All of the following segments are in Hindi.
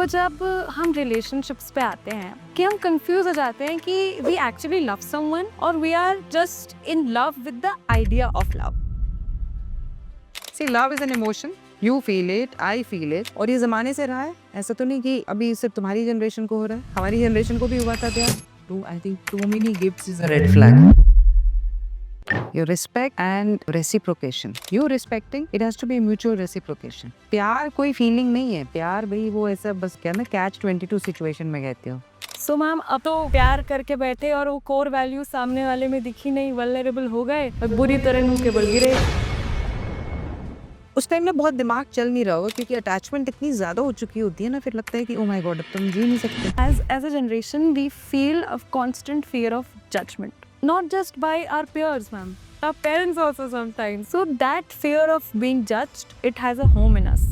जब हम रिलेशनशिप्स पे आते हैं कि हम कंफ्यूज हो जाते हैं कि वी एक्चुअली लव समवन और we are just in love with the idea of love. See, love is an emotion. You feel it, I feel it. और ये जमाने से रहा है, ऐसा तो नहीं कि अभी सिर्फ तुम्हारी जनरेशन को हो रहा है, हमारी जनरेशन को भी हुआ था प्यार। I think too many gifts is a red flag. Your respect and reciprocation. You respecting, it has to be mutual reciprocation. प्यार कोई फीलिंग नहीं है, प्यार भाई वो ऐसा बस क्या ना कैच 22 सिचुएशन में कहते हो। सो मैम, अब तो प्यार करके बैठे और वो कोर वैल्यू सामने वाले में दिखी नहीं, वल्नरेबल हो गए और बुरी तरह मुंह के बल गिरे। उस टाइम में बहुत दिमाग चल नहीं रहा होगा क्योंकि अटैचमेंट इतनी ज्यादा हो चुकी होती है ना, फिर लगता है कि ओ माय गॉड अब तुम जी नहीं सकते। As a generation, we feel a constant fear of judgment, not just by our peers, ma'am. Our parents also sometimes. So that fear of being judged, it has a home in us.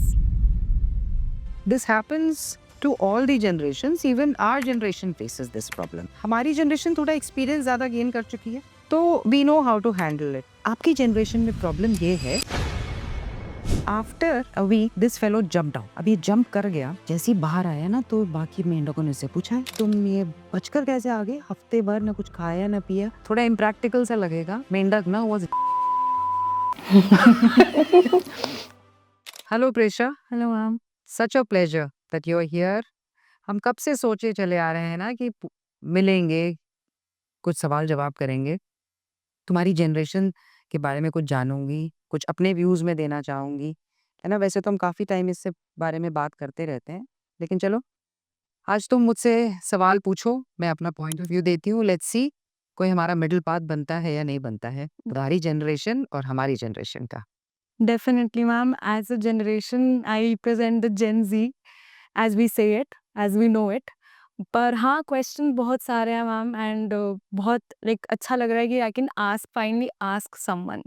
This happens to all the generations, even our generation faces this problem. हमारी जनरेशन थोड़ा एक्सपीरियंस ज्यादा गेन कर चुकी है, तो we know how to handle it. आपकी जनरेशन में प्रॉब्लम ये है, after a week this fellow jumped out. अब ये जंप कर गया, जैसे ही बाहर आया ना तो बाकी मेंढकों ने उससे पूछा तुम ये बचकर कैसे आ गए, हफ्ते भर ना कुछ खाया ना पिया। थोड़ा इम्प्रैक्टिकल सा लगेगा, मेंढक ना was hello Presha. Hello, ma'am. Such a pleasure that you are here. हम कब से सोचे चले आ रहे हैं ना कि मिलेंगे, कुछ सवाल जवाब करेंगे, तुम्हारी जनरेशन के बारे में कुछ जानूंगी, कुछ अपने व्यूज में देना चाहूंगी, है ना। वैसे तो हम काफी टाइम इससे बारे में बात करते रहते हैं, लेकिन चलो आज तुम मुझसे सवाल पूछो, मैं अपना पॉइंट ऑफ व्यू देती हूँ। लेट्स सी कोई हमारा मिडिल पाथ बनता है या नहीं बनता है, तुम्हारी जनरेशन और हमारी जनरेशन का। Definitely, ma'am. As a generation, I represent the Gen Z, as we say it, as we know it. पर हाँ, क्वेश्चन बहुत सारे हैं मैम, एंड बहुत लाइक अच्छा लग रहा है कि I can ask, finally ask someone.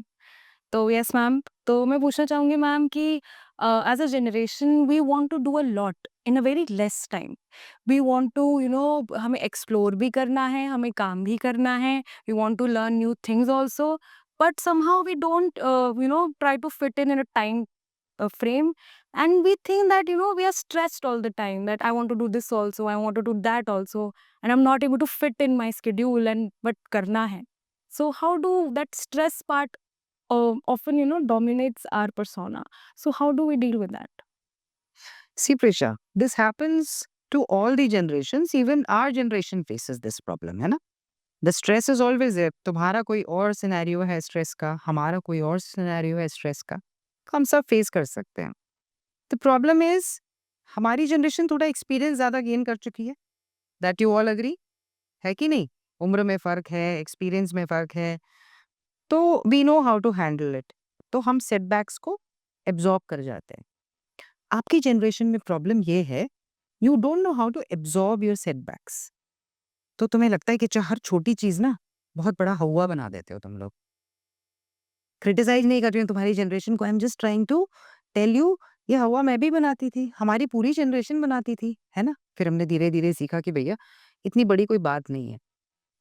तो यस मैम, तो मैं पूछना चाहूँगी मैम कि as a generation we want to do a lot in a very less time. We want to हमें एक्सप्लोर भी करना है, हमें काम भी करना है, we want to learn new things also, but somehow we don't try to fit in a time frame, and we think that we are stressed all the time, that I want to do this also, I want to do that also, and I'm not able to fit in my schedule, and but karna hai. So how do that stress part often dominates our persona, so how do we deal with that? See pressure, this happens to all the generations, even our generation faces this problem, है ना। The stress is always there. तुम्हारा कोई और सिनेरियो है स्ट्रेस का, हमारा कोई और सिनेरियो है स्ट्रेस का, हम सब फेस कर सकते हैं। द प्रॉब्लम इज हमारी जनरेशन थोड़ा एक्सपीरियंस ज्यादा गेन कर चुकी है, दैट यू ऑल अग्री, है कि नहीं। उम्र में फर्क है, एक्सपीरियंस में फर्क है, तो we know how to handle it, तो हम सेटबैक्स को एब्जॉर्ब कर जाते हैं। आपकी जनरेशन में प्रॉब्लम ये है, you don't know how to absorb your setbacks. तो तुम्हें लगता है कि हर छोटी चीज ना बहुत बड़ा हवा बना देते हो तुम लोग। क्रिटिसाइज नहीं कर रही हूँ तुम्हारी जनरेशन को, I am just trying to tell you, ये हवा मैं भी बनाती थी, हमारी पूरी जनरेशन बनाती थी, है ना। फिर हमने धीरे धीरे सीखा कि भैया इतनी बड़ी कोई बात नहीं है।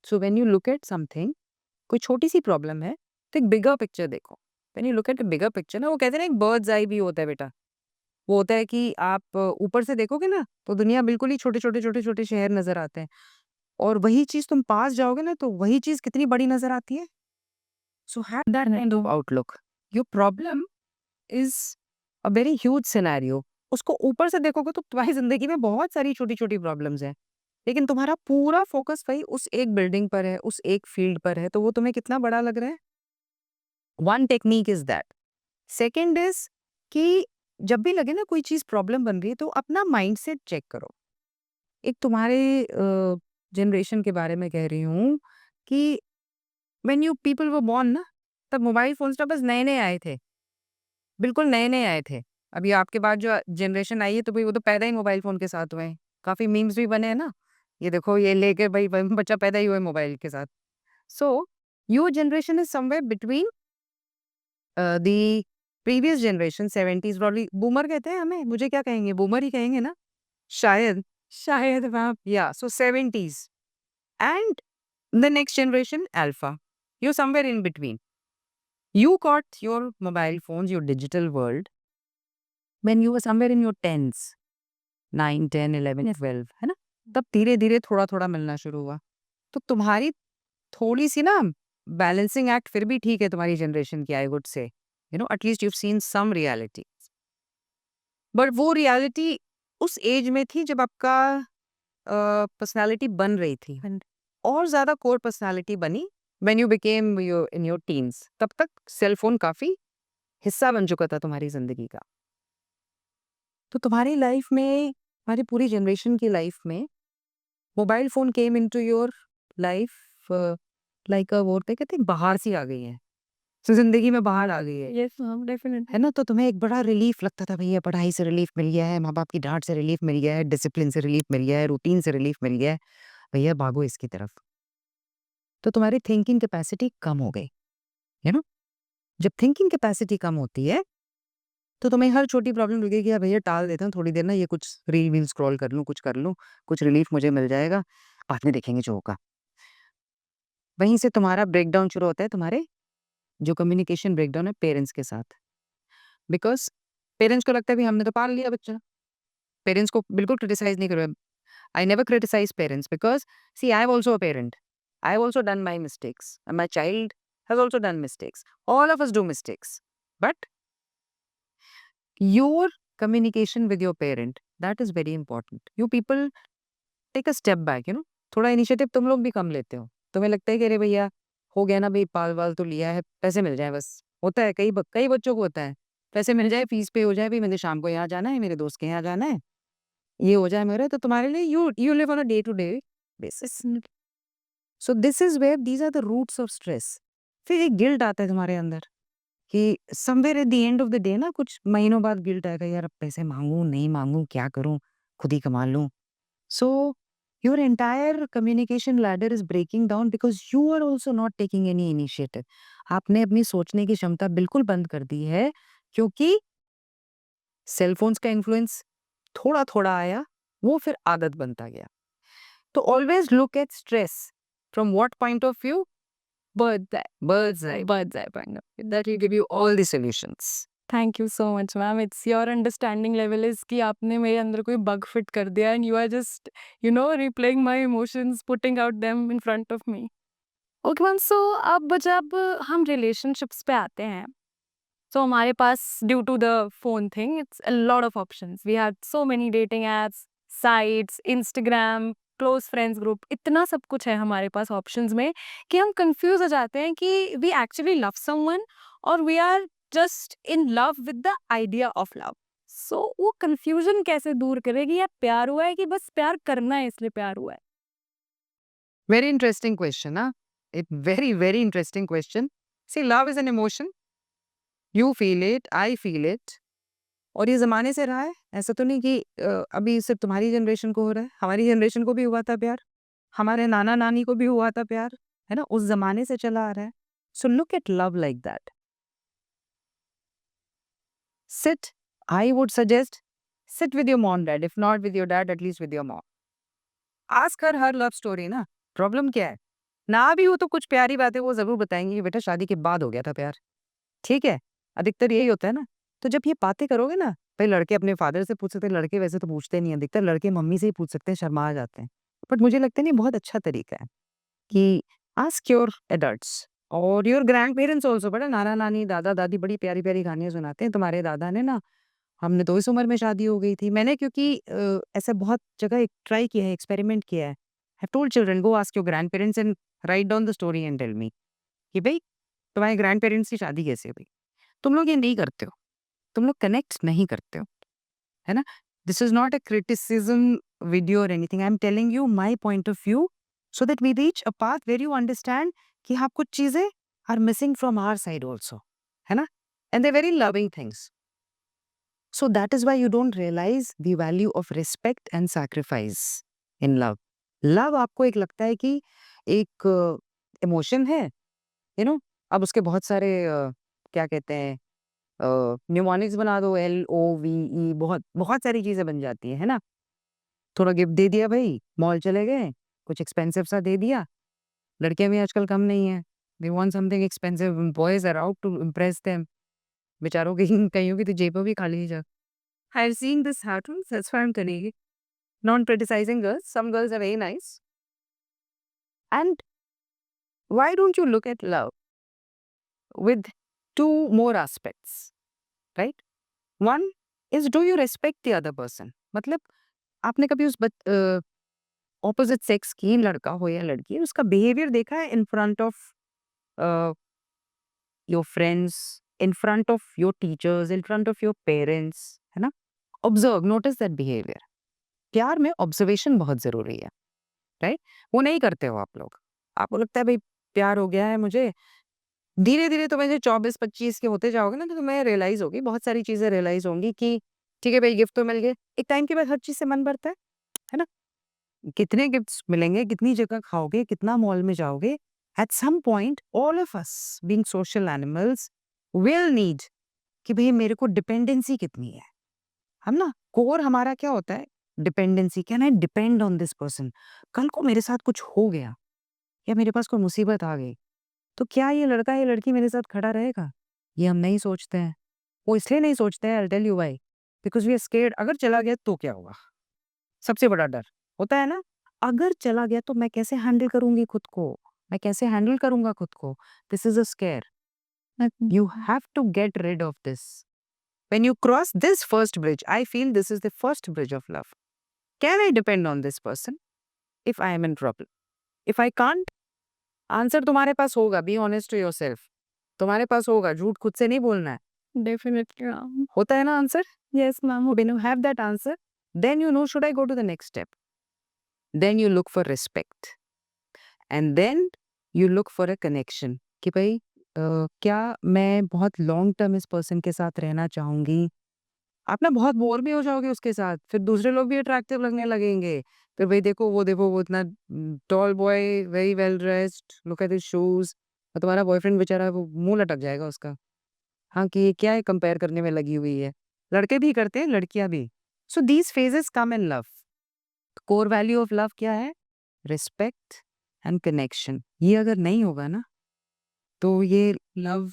So when you look at something, कोई छोटी सी प्रॉब्लम है तो एक बिगर पिक्चर देखो। When you look at bigger picture ना, वो कहते हैं ना एक बर्ड्स आई भी होता है बेटा। वो होता है कि आप ऊपर से देखोगे ना तो दुनिया बिल्कुल ही छोटे छोटे छोटे छोटे शहर नजर आते हैं, और वही चीज तुम पास जाओगे ना तो वही चीज कितनी बड़ी नजर आती है। So have that kind of outlook. Your problem is a very huge scenario. उसको ऊपर से देखोगे तो तुम्हारी जिंदगी में बहुत सारी छोटी छोटी प्रॉब्लम्स हैं, लेकिन तुम्हारा पूरा फोकस वही उस एक बिल्डिंग पर है, उस एक फील्ड पर है, तो वो तुम्हें कितना बड़ा लग रहा है। One technique is that. Second is कि जब भी लगे ना कोई चीज प्रॉब्लम बन रही है तो अपना माइंडसेट चेक करो। एक तुम्हारे जनरेशन के बारे में कह रही हूँ कि when you people were born ना, तब मोबाइल फोन्स तो बस नए नए आए थे, बिल्कुल नए नए आए थे। अभी आपके बाद जो जनरेशन आई है तो भाई वो तो पैदा ही मोबाइल फोन के साथ हुए हैं। काफी मीम्स भी बने हैं ना, ये देखो ये लेके भाई बच्चा पैदा ही हुआ है मोबाइल के साथ। So your generation is somewhere between the previous generation 70s, probably boomer कहते हैं हमें, मुझे क्या कहेंगे, बूमर ही कहेंगे ना शायद। शायद मैम। या सो 70s and the next generation alpha, you're somewhere in between. You got your mobile phones, your digital world when you were somewhere in your 10s, 9, 10, 11, Yes. 12, है ना? तब धीरे-धीरे थोड़ा-थोड़ा मिलना शुरू हुआ। तो तुम्हारी थोड़ी-सी ना बैलेंसिंग एक्ट फिर भी ठीक है तुम्हारी जनरेशन की, I would say. You at least you have seen some reality. But वो रियलिटी उस एज में थी जब आपका पर्सनैलिटी बन रही थी। बन और ज़्यादा कोर पर्सनैलिटी बनी when you became in your teens. तब तक सेल फोन काफ़ी हिस्सा बन चुका था तुम्हारी ज़िंदगी का। तो तुम्हारी लाइफ में, तुम्हारी पूरी जनरेशन की लाइफ में mobile phone came into your life like अ वो कहते हैं बहार सी आ गई है। तो ज़िंदगी में बहार आ गई है। यस मैम, है डेफिनेटली। ना? तो तुम्हें एक बड़ा रिलीफ लगता था, भैया पढ़ाई से रिलीफ मिल गया है, माँ-बाप की डाँट से रिलीफ मिल गया है, डिसिप्लिन से रिलीफ मिल गया है, रूटीन से रिलीफ मिल गया है, भैया भागो इसकी तरफ। तो तुम्हारी थिंकिंग कैपेसिटी कम हो गई, यू नो? जब थिंकिंग कैपेसिटी कम होती है, तो तुम्हें हर छोटी प्रॉब्लम लगेगी, यार भैया टाल देता हूँ थोड़ी देर ना, ये कुछ रील-वील स्क्रॉल कर लूँ, कुछ कर लूँ, कुछ रिलीफ मुझे मिल जाएगा, बाद में देखेंगे जो होगा। वहीं से तुम्हारा ब्रेकडाउन शुरू होता है, तुम्हारे जो कम्युनिकेशन ब्रेकडाउन है पेरेंट्स के साथ। बिकॉज़ पेरेंट्स को लगता है, भई हमने तो पाल लिया बच्चा। पेरेंट्स को बिल्कुल क्रिटिसाइज़ नहीं करो। I never criticize parents because see, I'm also a parent. I've also done my mistakes, and my child has also done mistakes. All of us do mistakes. But your communication with your parent, that is very important. You people take a step back, थोड़ा इनिशिएटिव तुम लोग भी कम लेते हो। तुम्हें लगता है कि अरे भैया हो गया ना भई, पाल-वाल तो लिया है, पैसे मिल जाएँ बस। होता है, कई बच्चों को होता है। पैसे मिल जाए, फीस पे हो जाए, भई मुझे शाम को यहाँ जाना है, मेरे दोस्त के यहाँ जाना है, ये हो जाए मेरा, तो तुम्हारे लिए you live on a day to day basis. So this is where these are the roots of stress. फिर एक गिल्ट आता है तुम्हारे अंदर कि somewhere at the end of the day ना, कुछ महीनों बाद गिल्ट आएगा, यार अब पैसे मांगू नहीं मांगू, क्या करूं, खुद ही कमा लूं। So your entire communication ladder is breaking down because you are also not taking any initiative. आपने अपनी सोचने की क्षमता बिल्कुल बंद कर दी है, क्योंकि सेलफोन्स का इन्फ्लुएंस थोड़ा थोड़ा आया, वो फिर आदत बनता गया। तो always look at stress from what point of view? Bird's eye. Bird's eye. Bird's eye point of view. That will give you all the solutions. Thank you so much ma'am. It's your understanding level is कि आपने मेरे अंदर कोई बग फिट कर दिया and you are just replaying my emotions, putting out them in front of me. Okay ma'am, so अब जब हम रिलेशनशिप्स पे आते हैं, तो हमारे पास due to the phone thing it's a lot of options. We have so many dating apps, sites, Instagram, close friends group, इतना सब कुछ है हमारे पास ऑप्शंस में कि हम कन्फ्यूज़ हो जाते हैं कि वी एक्चुअली लव समवन और we are just in love with the idea of love. So वो कन्फ्यूज़न कैसे दूर करें कि यार प्यार हुआ है कि बस प्यार करना है इसलिए प्यार हुआ है? Very interesting question, huh? Very, very interesting question. See, love is an emotion. You feel it, I feel it. और ये ज़माने से रहा है। ऐसा तो नहीं कि अभी सिर्फ़ तुम्हारी जनरेशन को हो रहा है। हमारी जनरेशन को भी हुआ था प्यार। हमारे नाना-नानी को भी हुआ था प्यार। है ना? उस ज़माने से चला आ रहा है। So look yet love like that. Sit, I would suggest, sit with your mom, dad. If not with your dad, at least with your mom. Ask her love story ना। प्रॉब्लम क्या है? ना भी हो तो कुछ प्यारी बातें वो ज़रूर बताएँगी कि बेटा शादी के बाद हो गया था प्यार। ठीक है? अधिकतर यही होता है ना। तो जब ये बातें करोगे ना, भई लड़के अपने फादर से पूछ सकते हैं, लड़के वैसे तो पूछते नहीं हैं। अधिकतर लड़के मम्मी से ही पूछ सकते हैं, शर्मा जाते हैं। बट मुझे लगता है ना, ये बहुत अच्छा तरीका है कि आस्क योर एडल्ट्स और योर ग्रैंड-पेरेंट्स ऑल्सो। बड़ा नाना-नानी, दादा-दादी बड़ी प्यारी-प्यारी कहानियाँ सुनाते हैं। तुम्हारे दादा ने ना, हमने तो इस उम्र में शादी हो गई थी। मैंने क्योंकि ऐसा बहुत जगह एक ट्राई किया है, एक्सपेरिमेंट किया है। I have told children, go ask your grandparents and write down the story and tell me कि भई तुम्हारे ग्रैंड-पेरेंट्स की शादी कैसे हुई? तुम लोग ये नहीं करते हो। तुम लोग कनेक्ट नहीं करते हो, है ना? This is not a criticism video और anything. I am telling you my point of view so that we reach a path where you understand कि हाँ, कुछ चीज़ें are missing from our side also, है ना? And they are very loving things. So that is why you don't realize the value of respect and sacrifice in love. Love आपको एक लगता है कि एक इमोशन है, अब उसके बहुत सारे क्या कहते हैं, न्यूमोनिक्स बना दो, LOVE, बहुत बहुत सारी चीजें बन जाती है ना? थोड़ा गिफ्ट दे दिया भाई, मॉल चले गए, कुछ एक्सपेंसिव सा दे दिया। लड़कियां भी आजकल कम नहीं है, they want something expensive, boys are out to impress them. बेचारों की कईयों की तो जेबें भी खाली जा I've seen this happen. That's why I'm telling you. Not criticizing girls. Some girls are very nice. And why don't you look at love with two more aspects, right? One is, do you respect the other person? मतलब आपने कभी उस ऑपोजिट सेक्स की, लड़का हो या लड़की, उसका बिहेवियर देखा है इन front of your friends, in front of your teachers, in front of your parents, है ना? Observe, notice that behaviour. प्यार में ऑब्जर्वेशन बहुत जरूरी है, राइट? वो नहीं करते हो आप लोग. आपको लगता है भाई प्यार हो गया है मुझे, धीरे धीरे तो वैसे 24-25 के होते जाओगे ना, तो तुम्हें रियलाइज होगी, बहुत सारी चीजें रियलाइज होंगी कि ठीक है भाई गिफ्ट तो मिल गए. एक टाइम के बाद हर चीज से मन भरता है ना? कितने गिफ्ट्स मिलेंगे, कितनी जगह खाओगे, कितना मॉल में जाओगे. At some point all of us being social animals will need कि भाई मेरे को डिपेंडेंसी कितनी है. हम ना, कोर हमारा क्या होता है? Dependency. Can I depend on this person? कल को मेरे साथ कुछ हो गया या मेरे पास कोई मुसीबत आ गई, तो क्या ये लड़का या लड़की मेरे साथ खड़ा रहेगा? ये हम नहीं सोचते हैं. वो इसलिए नहीं सोचते हैं, I tell you why. Because we are scared. अगर चला गया तो क्या होगा? सबसे बड़ा डर होता है ना, अगर चला गया तो मैं कैसे हैंडल करूंगी खुद को, मैं कैसे हैंडल करूंगा खुद को. This is a square. You have to get rid of this. When you cross this first bridge, I feel this is the first bridge of love. Can I depend on this person if I am in trouble? If I can't, answer तुम्हारे पास होगा. Be honest to yourself. तुम्हारे पास होगा, झूठ खुद से नहीं बोलना है. Definitely. होता है ना answer? Yes, ma'am. When you have that answer, then you know, should I go to the next step? Then you look for respect. And then you look for a connection. कि भाई क्या मैं बहुत लॉन्ग टर्म इस पर्सन के साथ रहना चाहूंगी? आप ना बहुत बोर भी हो जाओगे उसके साथ, फिर दूसरे लोग भी अट्रैक्टिव लगने लगेंगे. फिर भाई देखो वो इतना tall boy, very well dressed, look at his shoes, और तुम्हारा बॉयफ्रेंड बेचारा वो मुंह लटक जाएगा उसका. हाँ, कि ये क्या है, कंपेयर करने में लगी हुई है. लड़के भी करते हैं, लड़कियां भी. So these phases come in love. Core value of love क्या है? Respect and connection. ये अगर नहीं होगा ना, तो ये love,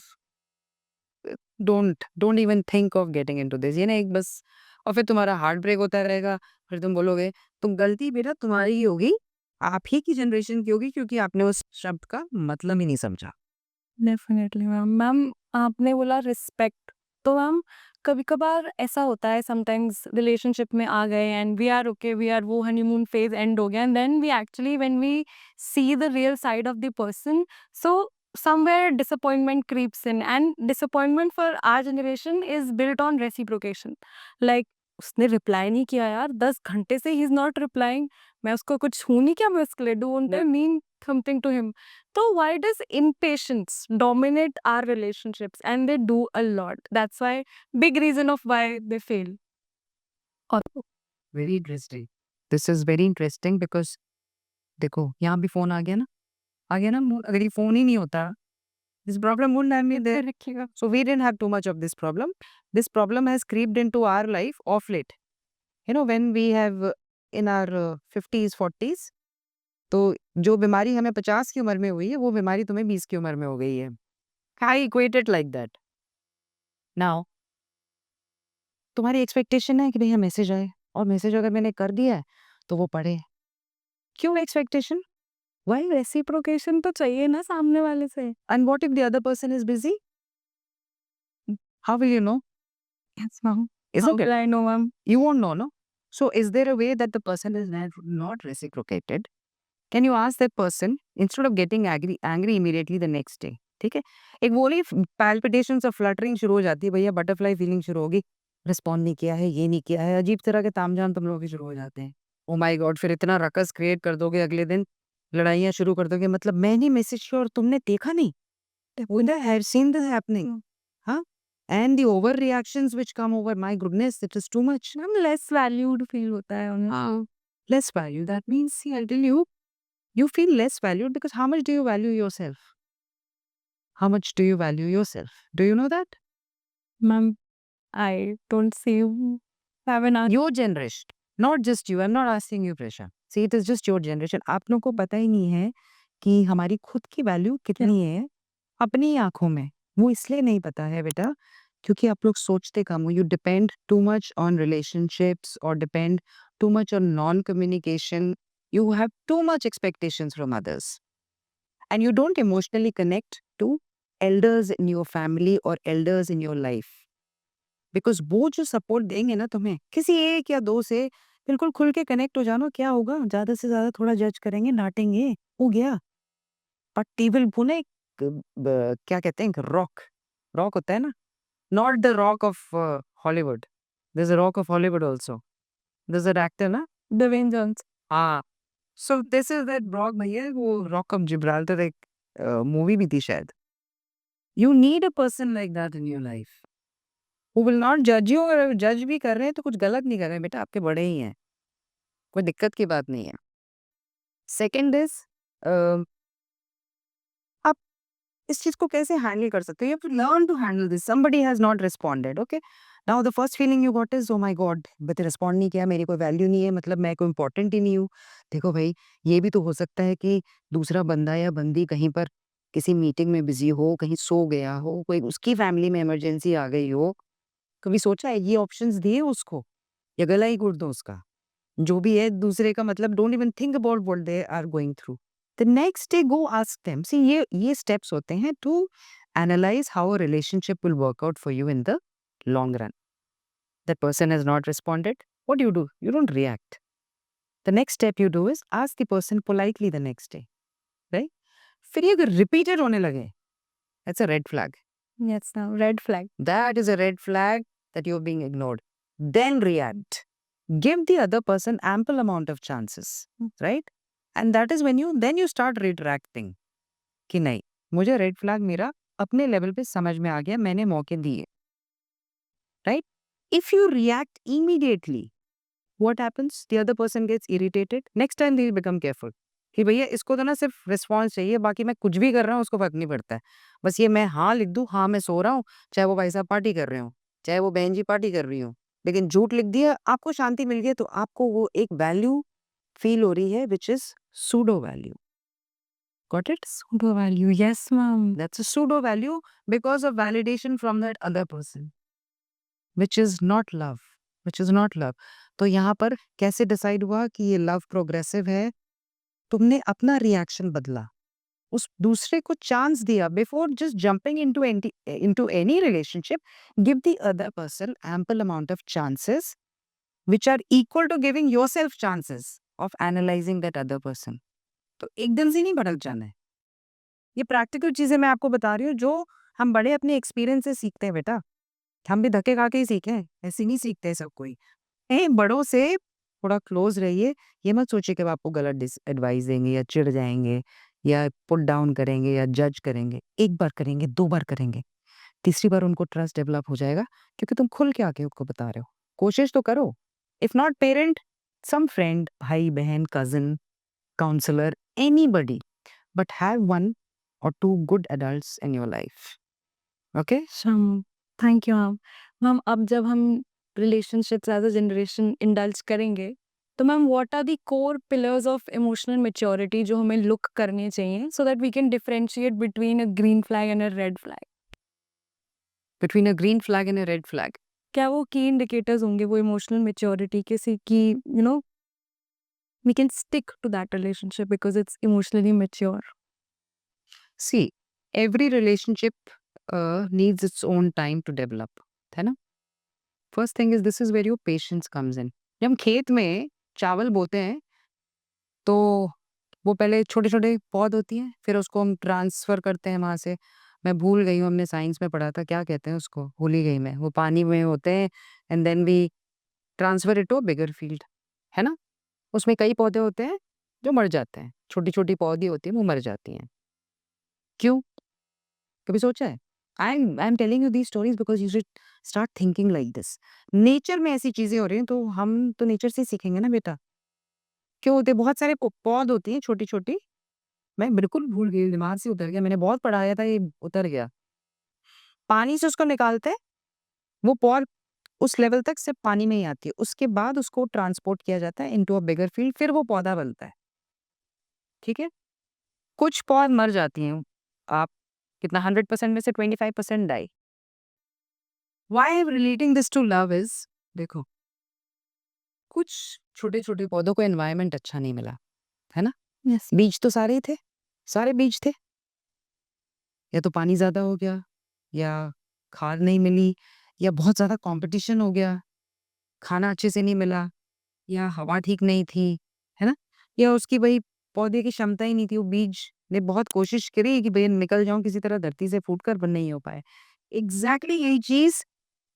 don't even think of getting into this. ये ना एक बस, और फिर तुम्हारा हार्ट ब्रेक होता रहेगा. फिर तुम बोलोगे तुम गलती बेटा तुम्हारी ही होगी, आप ही की जनरेशन की होगी, क्योंकि आपने उस शब्द का मतलब ही नहीं समझा. Definitely ma'am. मैम आपने बोला रिस्पेक्ट, तो मैम कभी कभार ऐसा होता है, समटाइम्स रिलेशनशिप में आ गए and we are okay, we are, वो हनीमून फेज एंड हो गया, and then we actually when we see the real side of the person, so somewhere disappointment creeps in, and disappointment for our generation is built on reciprocation. Like, उसने रिप्लाई नहीं किया यार, 10 घंटे से ही इज नॉट रिप्लाइंग, मैं उसको कुछ छू नहीं क्या, मैं उसके लिए don't mean something to him. So why does impatience dominate our relationships? And they do a lot. That's why, big reason of why they fail. Very interesting. This is very interesting because देखो यहाँ भी फोन आ गया ना, अगर ये फोन ही नहीं होता, this problem wouldn't have been there. रखिएगा. So we didn't have too much of this problem. This problem has creeped into our life of late. You know, when we have in our 50s, 40s, तो जो बीमारी हमें 50 की उम्र में हुई है, वो बीमारी तुम्हें 20 की उम्र में हो गई है. I equate it like that. Now, तुम्हारी एक्सपेक्टेशन है कि भैया मैसेज आए, और मैसेज अगर मैंने कर दिया है तो वो पढ़े. क्यों एक्सपेक्टेशन? Why reciprocation तो चाहिए ना सामने वाले से. And what if the other person is busy? How will you know? Yes, ma'am. Isn't How it? will I know, ma'am? You won't know, no? So is there a way that the person is not reciprocated? Can you ask that person instead of getting angry immediately the next day? ठीक है, एक वो नहीं, palpitations और फ्लटरिंग शुरू हो जाती है भैया, बटरफ्लाई फीलिंग शुरू होगी. रिस्पॉन्ड नहीं किया है, ये नहीं किया है, अजीब तरह के तामझाम तुम लोग के शुरू हो जाते हैं. ओ माय गॉड, फिर इतना रकस क्रिएट कर दोगे, अगले दिन लड़ाइयाँ शुरू कर दोगे. मतलब मैंने मैसेज किया और तुमने देखा नहीं. I have seen this happening. Huh? And the overreactions which come over, my goodness, it is too much. Ma'am, less valued feel होता है उन्हें. Less value. That means, see, I'll tell you, you feel less valued because how much do you value yourself? How much do you value yourself? Do you know that? Ma'am, I don't see you have an answer. Your generation, not just you. I'm not asking you, Prisha. See, it is just your generation. आप लोगों को पता ही नहीं है कि हमारी खुद की वैल्यू कितनी है अपनी आंखों में. वो इसलिए नहीं पता है बेटा क्योंकि आप लोग सोचते कम हो, you depend too much on relationships और depend too much on non-communication. You have too much expectations from others. And you don't emotionally connect to elders in your family or elders in your life. Because वो जो सपोर्ट देंगे ना तुम्हें, किसी एक या दो से बिल्कुल खुल के कनेक्ट हो जानो, क्या होगा? ज़्यादा से ज़्यादा थोड़ा जज करेंगे, डाँटेंगे, हो गया। बट they will वो ना एक क्या कहते हैं, रॉक रॉक होता है ना, not the rock of Hollywood, there's a rock of Hollywood also. There's an actor ना, Dwayne Johnson. हाँ, सो दिस इज दैट रॉक भैया, वो रॉक ऑफ जिब्राल्टर एक मूवी भी थी शायद। You need a person like that in your life who will not जज यू। अगर जज भी कर रहे हैं तो कुछ गलत नहीं कर रहे हैं बेटा, आपके बड़े ही हैं, कोई दिक्कत की बात नहीं है। सेकंड इज आप इस चीज को कैसे हैंडल कर सकते हो, you have to learn to handle this. Somebody has not responded, okay, now the first feeling you got is oh my God, but respond नहीं किया, मेरी कोई वैल्यू नहीं है, मतलब मैं कोई इंपॉर्टेंट ही नहीं हूँ। देखो भाई, ये भी तो हो सकता है कि दूसरा बंदा या बंदी कहीं पर किसी मीटिंग में बिजी हो, कहीं सो गया हो, कोई उसकी फैमिली में इमरजेंसी आ गई हो। कभी सोचा है ये ऑप्शंस दिए उसको, या गला ही घोट दो उसका? जो भी है दूसरे का, मतलब don't even think about what they are going through. The next day go ask them. See, ये स्टेप्स होते हैं to analyse how a relationship will work out for you in the long run. That person has not responded, what do? You don't react. The next step you do is ask the person politely the next day, right? फिर ये अगर रिपीटेड होने लगे, that's a red flag. Yes, now red flag. That is a red flag that you're being ignored. Then react. Give the other person ample amount of chances, right? And that is when you start retracting कि नहीं, मुझे रेड फ्लैग मेरा अपने लेवल पे समझ में आ गया, मैंने मौके दिए, right? If you react immediately, what happens? The other person gets irritated. Next time they'll become careful कि भैया इसको तो ना सिर्फ रिस्पॉन्स चाहिए, बाकी मैं कुछ भी कर रहा हूँ उसको फर्क नहीं पड़ता है। बस ये मैं हाँ लिख दूँ, हाँ मैं सो रहा हूँ, चाहे वो भाई साहब पार्टी कर रहे हो, चाहे वो बहन जी पार्टी कर रही हो, लेकिन झूठ लिख दिया, आपको शांति मिल गई, तो आपको वो एक वैल्यू फील हो रही है which is pseudo value. Got it? Pseudo value. Yes, ma'am. That's a pseudo value because of validation from that other person, which is not love, which is not love. तो यहाँ पर कैसे डिसाइड हुआ कि ये लव प्रोग्रेसिव है? तुमने अपना रिएक्शन बदला, उस दूसरे को चांस दिया। Before just jumping into any relationship, give the other person ample amount of chances which are equal to giving yourself chances of analyzing that other person. तो एकदम से नहीं भड़क जाना है। ये प्रैक्टिकल चीजें मैं आपको बता रही हूँ जो हम बड़े अपने एक्सपीरियंस से सीखते हैं बेटा। हम भी धक्के खा के ही सीखे हैं, ऐसे नहीं सीखते सब कोई। बड़ों से थोड़ा क्लोज रहिए। ये मत सोचिए कि वो आपको गलत एडवाइस देंगे या चिढ़ जाएंगे या पुट डाउन करेंगे या जज करेंगे। एक बार करेंगे, दो बार करेंगे, तीसरी बार उनको ट्रस्ट डेवलप हो जाएगा, क्योंकि तुम खुल के आके उनको बता रहे हो। कोशिश तो करो, if not parent, some friend, भाई बहन, cousin, counsellor, anybody, but have one or two good adults in your life. Okay? Thank you ma'am. Ma'am, अब जब हम relationships as a generation indulge करेंगे, तो ma'am what are the core pillars of emotional maturity जो हमें लुक करने चाहिए so that we can differentiate between a green flag and a red flag? Between a green flag and a red flag. क्या वो की इंडिकेटर्स होंगे वो इमोशनल मैच्योरिटी के से कि we can stick to that relationship because it's emotionally mature? See, every relationship needs its own time to develop. है ना? First thing is, this is where your patience comes in. जब हम खेत में चावल बोते हैं, तो वो पहले छोटे-छोटे पौध होती हैं, फिर उसको हम ट्रांसफ़र करते हैं वहाँ से। मैं भूल गई हूँ, हमने साइंस में पढ़ा था, क्या कहते हैं उसको? भूल ही गई मैं। वो पानी में होते हैं and then we transfer it to a bigger field, है ना? उसमें कई पौधे होते हैं जो मर जाते हैं। छोटी-छोटी पौधी होती हैं, वो मर जाती हैं। क्यों? कभी सोचा है? I am telling you these stories because you should start thinking like this. Nature में ऐसी चीज़ें हो रही हैं, तो हम तो नेचर से ही सीखेंगे ना बेटा। क्यों होते हैं? बहुत सारे पौध होती हैं छोटी-छोटी। मैं बिल्कुल भूल गई, दिमाग से उतर गया। मैंने बहुत पढ़ाया था, ये उतर गया। पानी से उसको निकालते हैं, वो पौध उस लेवल तक सिर्फ़ पानी में ही आती है। उसके बाद उसको ट्रांसपोर्ट किया जाता है इंटू अ बिगर फील्ड, फिर वो पौधा बनता है। ठीक है? कुछ पौध मर जाती हैं। आप कितना 100% में से 25% die. Why I'm relating this to love is, देखो, कुछ छोटे-छोटे पौधों को एनवायरनमेंट अच्छा नहीं मिला, है ना? यस बीज तो सारे ही थे, सारे बीज थे। या तो पानी ज़्यादा हो गया, या खाद नहीं मिली, या बहुत ज़्यादा कॉम्पिटिशन हो गया, खाना अच्छे से नहीं मिला, या हवा ठीक नहीं थी, है ना? या उसकी वही पौधे की क्षमता ही नहीं थी, वो बीज ने बहुत कोशिश करी कि भई निकल जाऊँ किसी तरह धरती से फूटकर, पर नहीं हो पाए। एग्ज़ैक्टली यही चीज़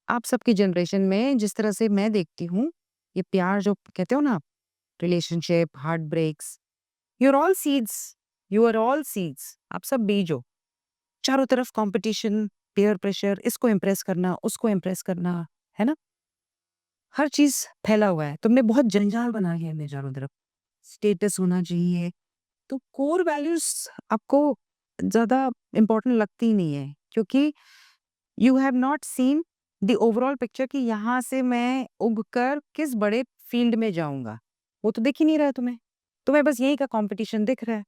आप सबकी जनरेशन में जिस तरह से मैं देखती हूँ, ये प्यार जो कहते हो ना आप, relationship, heart breaks, you are all seeds, you are all seeds, आप सब बीज हो। चारों तरफ कॉम्पिटिशन, पीयर प्रेशर, इसको इम्प्रेस करना, उसको इम्प्रेस करना, है ना? हर चीज़ फैला हुआ है। तुमने बहुत जंजाल बना लिया है चारों तरफ। स्टेटस होना चाहिए, तो कोर वैल्यूज़ आपको ज़्यादा इम्पोर्टेंट लगती ही नहीं है, क्योंकि you have not seen the overall picture कि यहाँ से मैं उगकर किस बड़े फील्ड में जाऊँगा। वो तो दिख ही नहीं रहा है तुम्हें। तुम्हें बस यही का कॉम्पिटिशन दिख रहा है।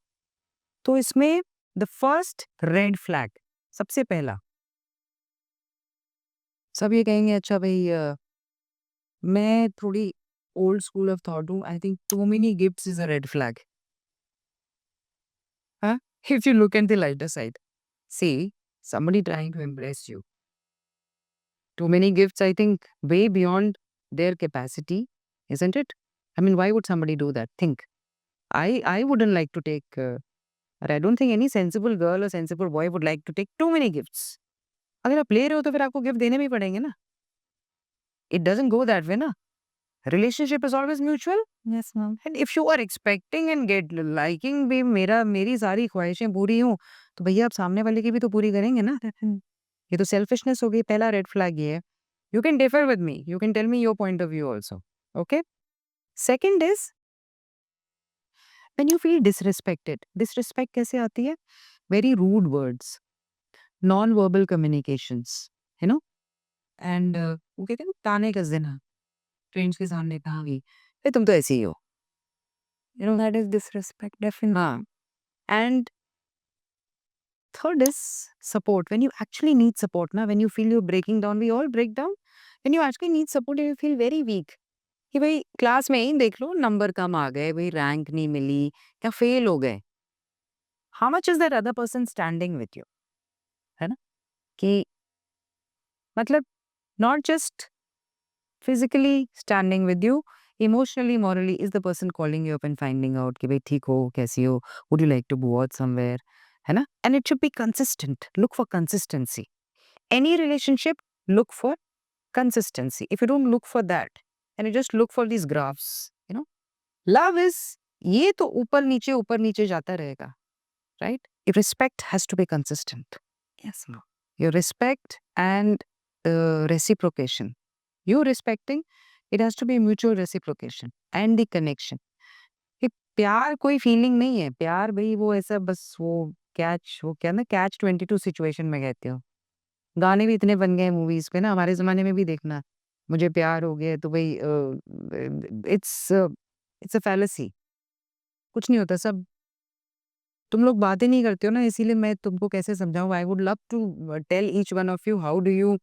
तो इसमें द फर्स्ट रेड फ्लैग, सबसे पहला, सब ये कहेंगे अच्छा भई मैं थोड़ी ओल्ड स्कूल ऑफ थॉट हूँ। I think too many gifts is a red flag. हाँ? If you look at the lighter side, see somebody trying to impress you. Too many gifts, I think, way beyond their capacity, isn't it? I mean, why would somebody do that? Think. I wouldn't like to take, or I don't think any sensible girl or sensible boy would like to take too many gifts. अगर आप ले रहे हो तो फिर आपको गिफ्ट देने भी पड़ेंगे ना. It doesn't go that way ना. Relationship is always mutual. Yes ma'am And if you are expecting and get liking भी मेरी सारी ख्वाहिशें पूरी हों, तो भैया आप सामने वाले की भी तो पूरी करेंगे ना. ये तो सेल्फिशनेस हो गई. पहला रेड फ्लैग ये है. You can differ with me. You can tell me your point of view also. Okay? Second is when you feel disrespected. Disrespect कैसे आती है? Very rude words, non-verbal communications, you know? And वो कहते हैं ना ताने कस देना. फ्रेंड्स के सामने कहा भी, "ए, तुम तो ऐसे ही हो." You know that is disrespect definitely हाँ. And third is support. When you actually need support, na, when you feel you're breaking down, we all break down. When you actually need support, you feel very weak. कि भाई क्लास में ही देख लो, नंबर कम आ गए, भाई रैंक नहीं मिली, या फेल हो गए. How much is that other person standing with you, है ना? कि मतलब not just physically standing with you, emotionally, morally is the person calling you up and finding out कि भाई ठीक हो, कैसी हो, would you like to go out somewhere, है ना? And it should be consistent. Look for consistency. Any relationship, look for consistency. If you don't look for that and you just look for these graphs, you know, love is ये तो ऊपर नीचे जाता रहेगा, right? Your respect has to be consistent. Yes ma'am Your respect and reciprocation. You respecting, it has to be mutual reciprocation and the connection. कि प्यार कोई फीलिंग नहीं है. प्यार भाई वो ऐसा बस वो क्या ना कैच 22 सिचुएशन में कहते हो. गाने भी इतने बन गए हैं मूवीज़ पे ना, हमारे ज़माने में भी देखना, मुझे प्यार हो गया तो भई इट्स अ फैलेसी. कुछ नहीं होता. सब तुम लोग बातें नहीं करते हो ना, इसीलिए मैं तुमको कैसे समझाऊँ. I would love to tell each one of you how do you,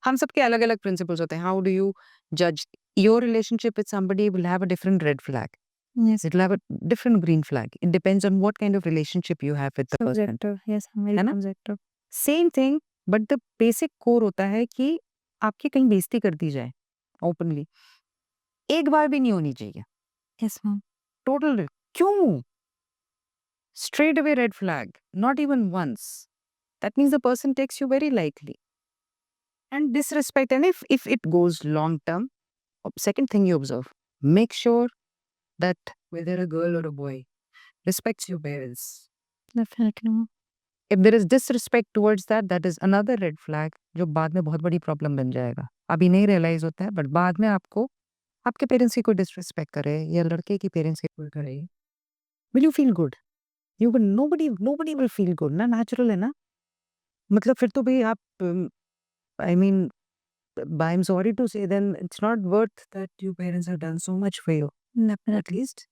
हम सबके अलग-अलग प्रिंसिपल्स होते हैं. हाउ डू यू जज your relationship with somebody will have a different red flag. Yes it will have a different green flag. It depends on what kind of relationship you have with the person. Subjective yes very है ना? Subjective same thing, but the basic core होता है कि आपकी कहीं बेइज़्ज़ती कर दी जाए ओपनली. एक बार भी नहीं होनी चाहिए. यस मैम टोटल क्यों? Straight away red flag. Not even once. That means the person takes you very lightly. And disrespect. And if it goes long term, second thing you observe, make sure that whether a girl or a boy respects your parents. Definitely ma'am If there is disrespect towards that, that is another red flag जो बाद में बहुत बड़ी प्रॉब्लम बन जाएगा. अभी नहीं रियलाइज होता है, बट बाद में आपको आपके पेरेंट्स की कोई डिसरिस्पेक्ट करे या लड़के की पेरेंट्स की कोई करे, will you feel good? You will, nobody will feel good ना. नेचुरल है ना. मतलब फिर तो भई आप I mean I am sorry to say then it's not worth that your parents have done so much for you. At least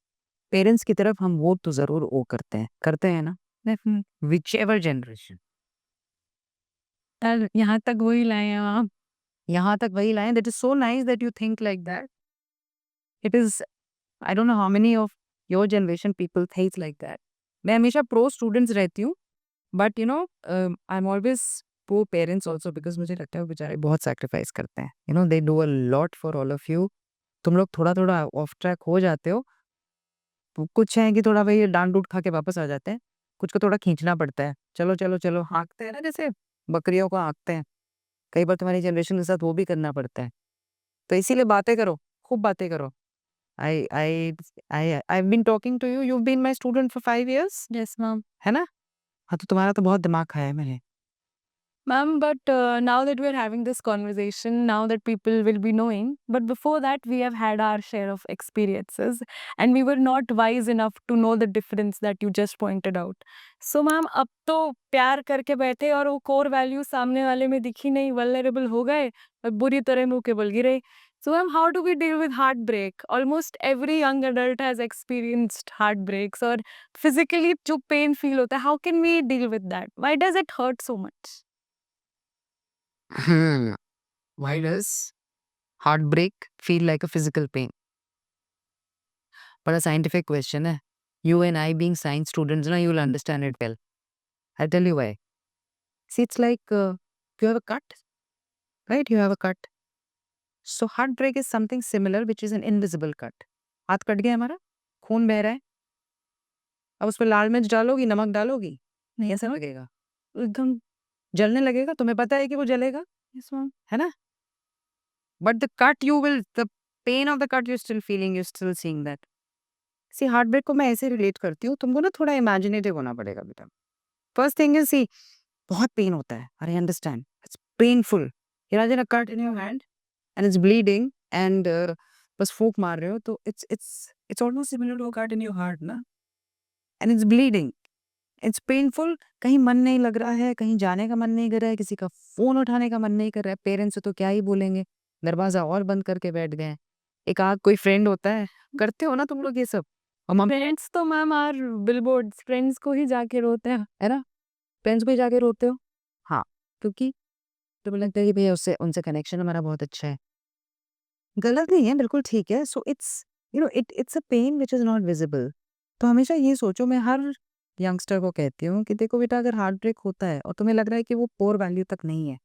parents की तरफ हम वो तो ज़रूर वो करते हैं ना, डेफिनेटली व्हिचएवर जनरेशन. यार यहाँ तक वही लाए हैं आप यहाँ तक वही लाएँ, that is so nice that you think like that. It is I don't know how many of your generation people thinks like that. मैं हमेशा प्रो स्टूडेंट्स रहती हूँ, but I am always pro parents also, because मुझे लगता है वो बेचारे बहुत सैक्रिफाइस करते हैं। They do a lot for all of you. तुम लोग थोड़ा-थोड़ा ऑफ ट्रैक हो जाते हो। कुछ हैं कि थोड़ा वही डाँट-डूट खा के वापस आ जाते हैं। कुछ को थोड़ा खींचना पड़ता है। चलो, चलो, चलो हाँकते हैं ना जैसे बकरियों को हाँकते हैं। कई बार तुम्हारी जनरेशन के साथ वो भी करना पड़ता है। तो इसीलिए बातें करो, खूब बातें करो। I I I I have been talking to you, you have been my student for 5 years, yes ma'am. है ना? हाँ, तो तुम्हारा तो बहुत दिमाग खाया है मैंने। Ma'am, but now that we're having this conversation, now that people will be knowing, but before that, we have had our share of experiences and we were not wise enough to know the difference that you just pointed out. So, ma'am, अब तो प्यार करके बैठे और वो कोर वैल्यू सामने वाले में दिखी नहीं, वल्नरेबल हो गए और बुरी तरह मुंह के बल गिरे. So, ma'am, how do we deal with heartbreak? Almost every young adult has experienced heartbreaks or physically जो pain feel होता है. How can we deal with that? Why does it hurt so much? Why does heartbreak feel like a physical pain? बड़ा scientific question है. You and I being science students, you will understand it well. I'll tell you why. See, it's like you have a cut, right? You have a cut. So heartbreak is something similar, which is an invisible cut. हाथ कट गया हमारा, खून बह रहा है. अब उस पर लाल मिर्च डालोगी, नमक डालोगी, नहीं ऐसा लगेगा, एकदम जलने लगेगा. तुम्हें पता है कि वो जलेगा, है ना? But the pain of the cut you're still feeling, you're still seeing that. See heartbreak को मैं ऐसे रिलेट करती हूँ, तुमको ना थोड़ा इमेजिनेटिव होना पड़ेगा बेटा. फर्स्ट थिंग इज सी, बहुत पेन होता है, I understand, it's painful. Imagine a cut in your hand and it's bleeding and बस फूंक मार रहे हो, तो it's almost similar to a cut in your heart ना, and it's bleeding, it's painful. कहीं मन नहीं लग रहा है, कहीं जाने का मन नहीं कर रहा है, किसी का फोन उठाने का मन नहीं कर रहा है. पेरेंट्स से तो क्या ही बोलेंगे, दरवाजा और बंद करके बैठ गए. एक आध कोई फ्रेंड होता है, करते हो ना तुम लोग ये सब. और मम्मी फ्रेंड्स तो मैम आर बिलबोर्ड्स, फ्रेंड्स को ही जाके रोते हैं. है ना, फ्रेंड्स पे जाके रोते हो. हाँ, क्योंकि तुम्हें लगता है कि भैया उससे उनसे कनेक्शन हमारा बहुत अच्छा है. गलत नहीं है, बिल्कुल ठीक है. So it's a pain which is not visible. तो हमेशा ये सोचो, मैं हर यंगस्टर को कहती हूँ कि देखो बेटा, अगर हार्ट ब्रेक होता है और तुम्हें लग रहा है कि वो कोर वैल्यू तक नहीं है,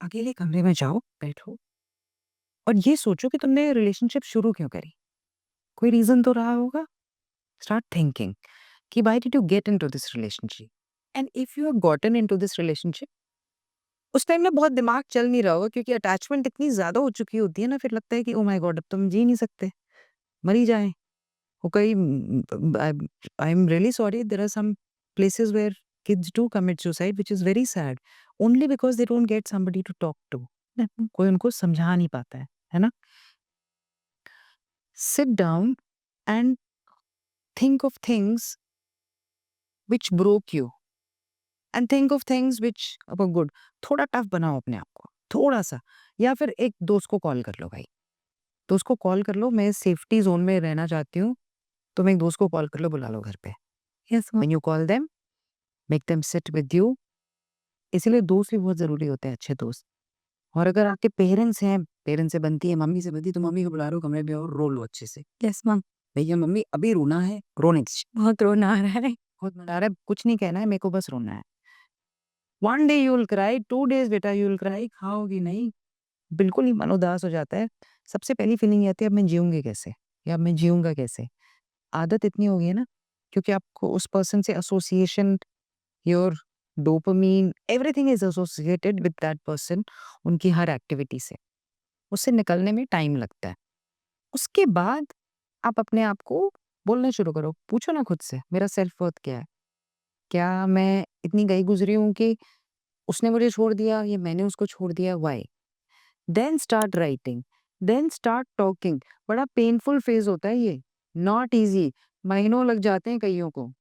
अकेले कमरे में जाओ, बैठो और ये सोचो कि तुमने रिलेशनशिप शुरू क्यों करी. कोई रीजन तो रहा होगा. स्टार्ट थिंकिंग कि why did you get into this relationship? And if you have gotten into this relationship, उस टाइम में बहुत दिमाग चल नहीं रहा होगा, क्योंकि अटैचमेंट इतनी ज़्यादा हो चुकी होती है ना, फिर लगता है कि ओह माय गॉड, अब तो हम जी नहीं सकते, मर ही जाएँ. वो कई I am really sorry, there are some places where kids do commit suicide, which is very sad, only because they don't get somebody to talk to. कोई उनको समझा नहीं पाता है ना? Sit down and think of things which broke you and think of things which were good. थोड़ा टफ बनाओ अपने आप को, थोड़ा-सा. या फिर एक दोस्त को कॉल कर लो भाई. दोस्त को कॉल कर लो, मैं सेफ्टी ज़ोन में रहना चाहती हूँ, तुम एक दोस्त को कॉल कर लो, बुला लो घर पे. Yes ma'am. When you call them, make them sit with you. इसीलिए दोस्त भी बहुत ज़रूरी होते हैं, अच्छे दोस्त. और अगर आपके पेरेंट्स हैं, पेरेंट्स से बनती है, मम्मी से बनती है, तो मम्मी को बुला लो कमरे में और रो लो अच्छे से. Yes ma'am. भैया मम्मी अभी रोना है, रोने दीजिए. बहुत रोना आ रहा है. बहुत मज़ा आ रहा है, कुछ नहीं कहना है, मेरे को बस रोना है. 1 day you will cry, 2 days बेटा यू विल क्राई, खाओगी नहीं, बिल्कुल ही मन उदास हो जाता है. सबसे पहली फीलिंग ये आती है, अब मैं जीऊँगी कैसे? या अब मैं जीऊँगा कैसे? आदत इतनी हो गई है ना, क्योंकि आपको उस पर्सन से association, your dopamine, everything is associated with that person, उनकी हर एक्टिविटी से. उससे निकलने में टाइम लगता है. उसके बाद आप अपने आप को बोलना शुरू करो. पूछो ना खुद से, मेरा सेल्फ वर्थ क्या है? क्या मैं इतनी गई गुज़री हूँ कि उसने मुझे छोड़ दिया या मैंने उसको छोड़ दिया? Why? Then start writing, then start talking. बड़ा पेनफुल फेज़ होता है ये, नॉट ईज़ी. महीनों लग जाते हैं कइयों को.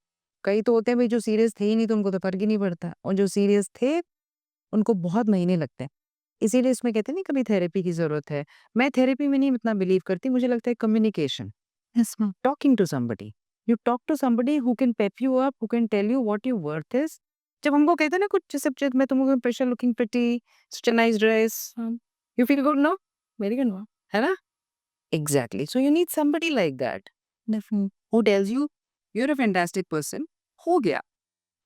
कई तो होते हैं भई जो सीरियस थे ही नहीं, तो उनको तो फ़र्क ही नहीं पड़ता, और जो सीरियस थे, उनको बहुत महीने लगते हैं. इसीलिए इसमें कहते हैं ना, कभी थेरेपी की ज़रूरत है. मैं थेरेपी में नहीं इतना बिलीव करती, मुझे लगता है communication. Yes ma'am. Talking to somebody. You talk to somebody who can pep you up, who can tell you what your worth is, जब हमको कहते हैं ना कुछ जैसे मैं तुमको pressure looking pretty, such a nice dress, you feel good, no? Very good ma'am, है ना? Exactly. So you need somebody like that definitely. who tells you you're a fantastic person. हो गया.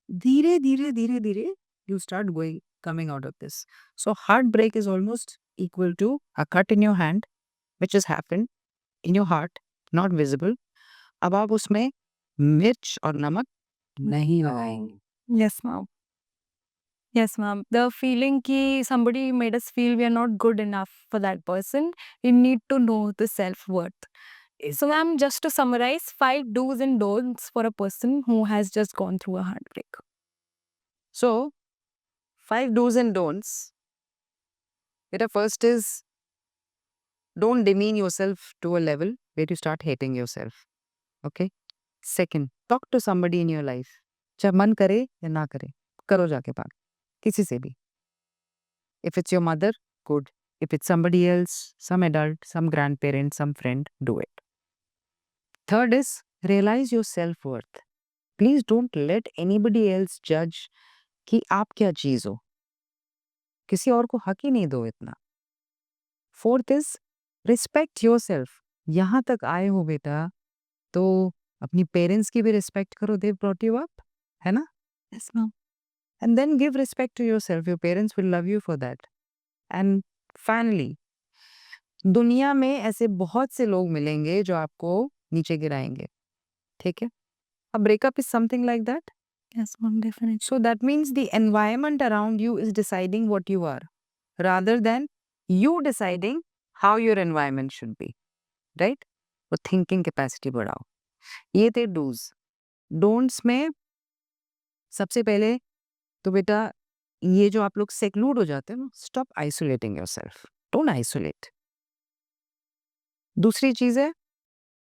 धीरे धीरे धीरे धीरे you start going coming out of this. So heartbreak is almost equal to a cut in your hand which has happened in your heart, not visible. अब आप उसमें मिर्च और नमक नहीं लगाएंगे. Yes ma'am, yes ma'am. The feeling कि somebody made us feel we are not good enough for that person, we need to know the self-worth. So ma'am, just to summarize, 5 do's and don'ts for a person who has just gone through a heartbreak. So 5 do's and don'ts. The first is don't demean yourself to a level where you start hating yourself. Okay. Second, talk to somebody in your life. चाहे मन करे या ना करे, करो जाके बात किसी से भी. If it's your mother, good. If it's somebody else, some adult, some grandparent, some friend, do it. Third is realize your self-worth. Please don't let anybody else judge कि आप क्या चीज हो. किसी और को हक ही नहीं दो इतना. Fourth is respect yourself. यहाँ तक आए हो बेटा तो अपनी पेरेंट्स की भी रिस्पेक्ट करो. They've brought you up, है ना? Yes ma'am. And then give respect to yourself. Your parents will love you for that. And finally, दुनिया में ऐसे बहुत से लोग मिलेंगे जो आपको नीचे गिराएंगे. ठीक है? A breakup is something like that. Yes ma'am, definitely. So that means the environment around you is deciding what you are rather than you deciding how your environment should be. Right? वो thinking capacity बढ़ाओ. ये थे do's. Don'ts में सबसे पहले तो बेटा ये जो आप लोग सेक्लूड हो जाते हैं ना, stop isolating yourself. Don't isolate. दूसरी चीज है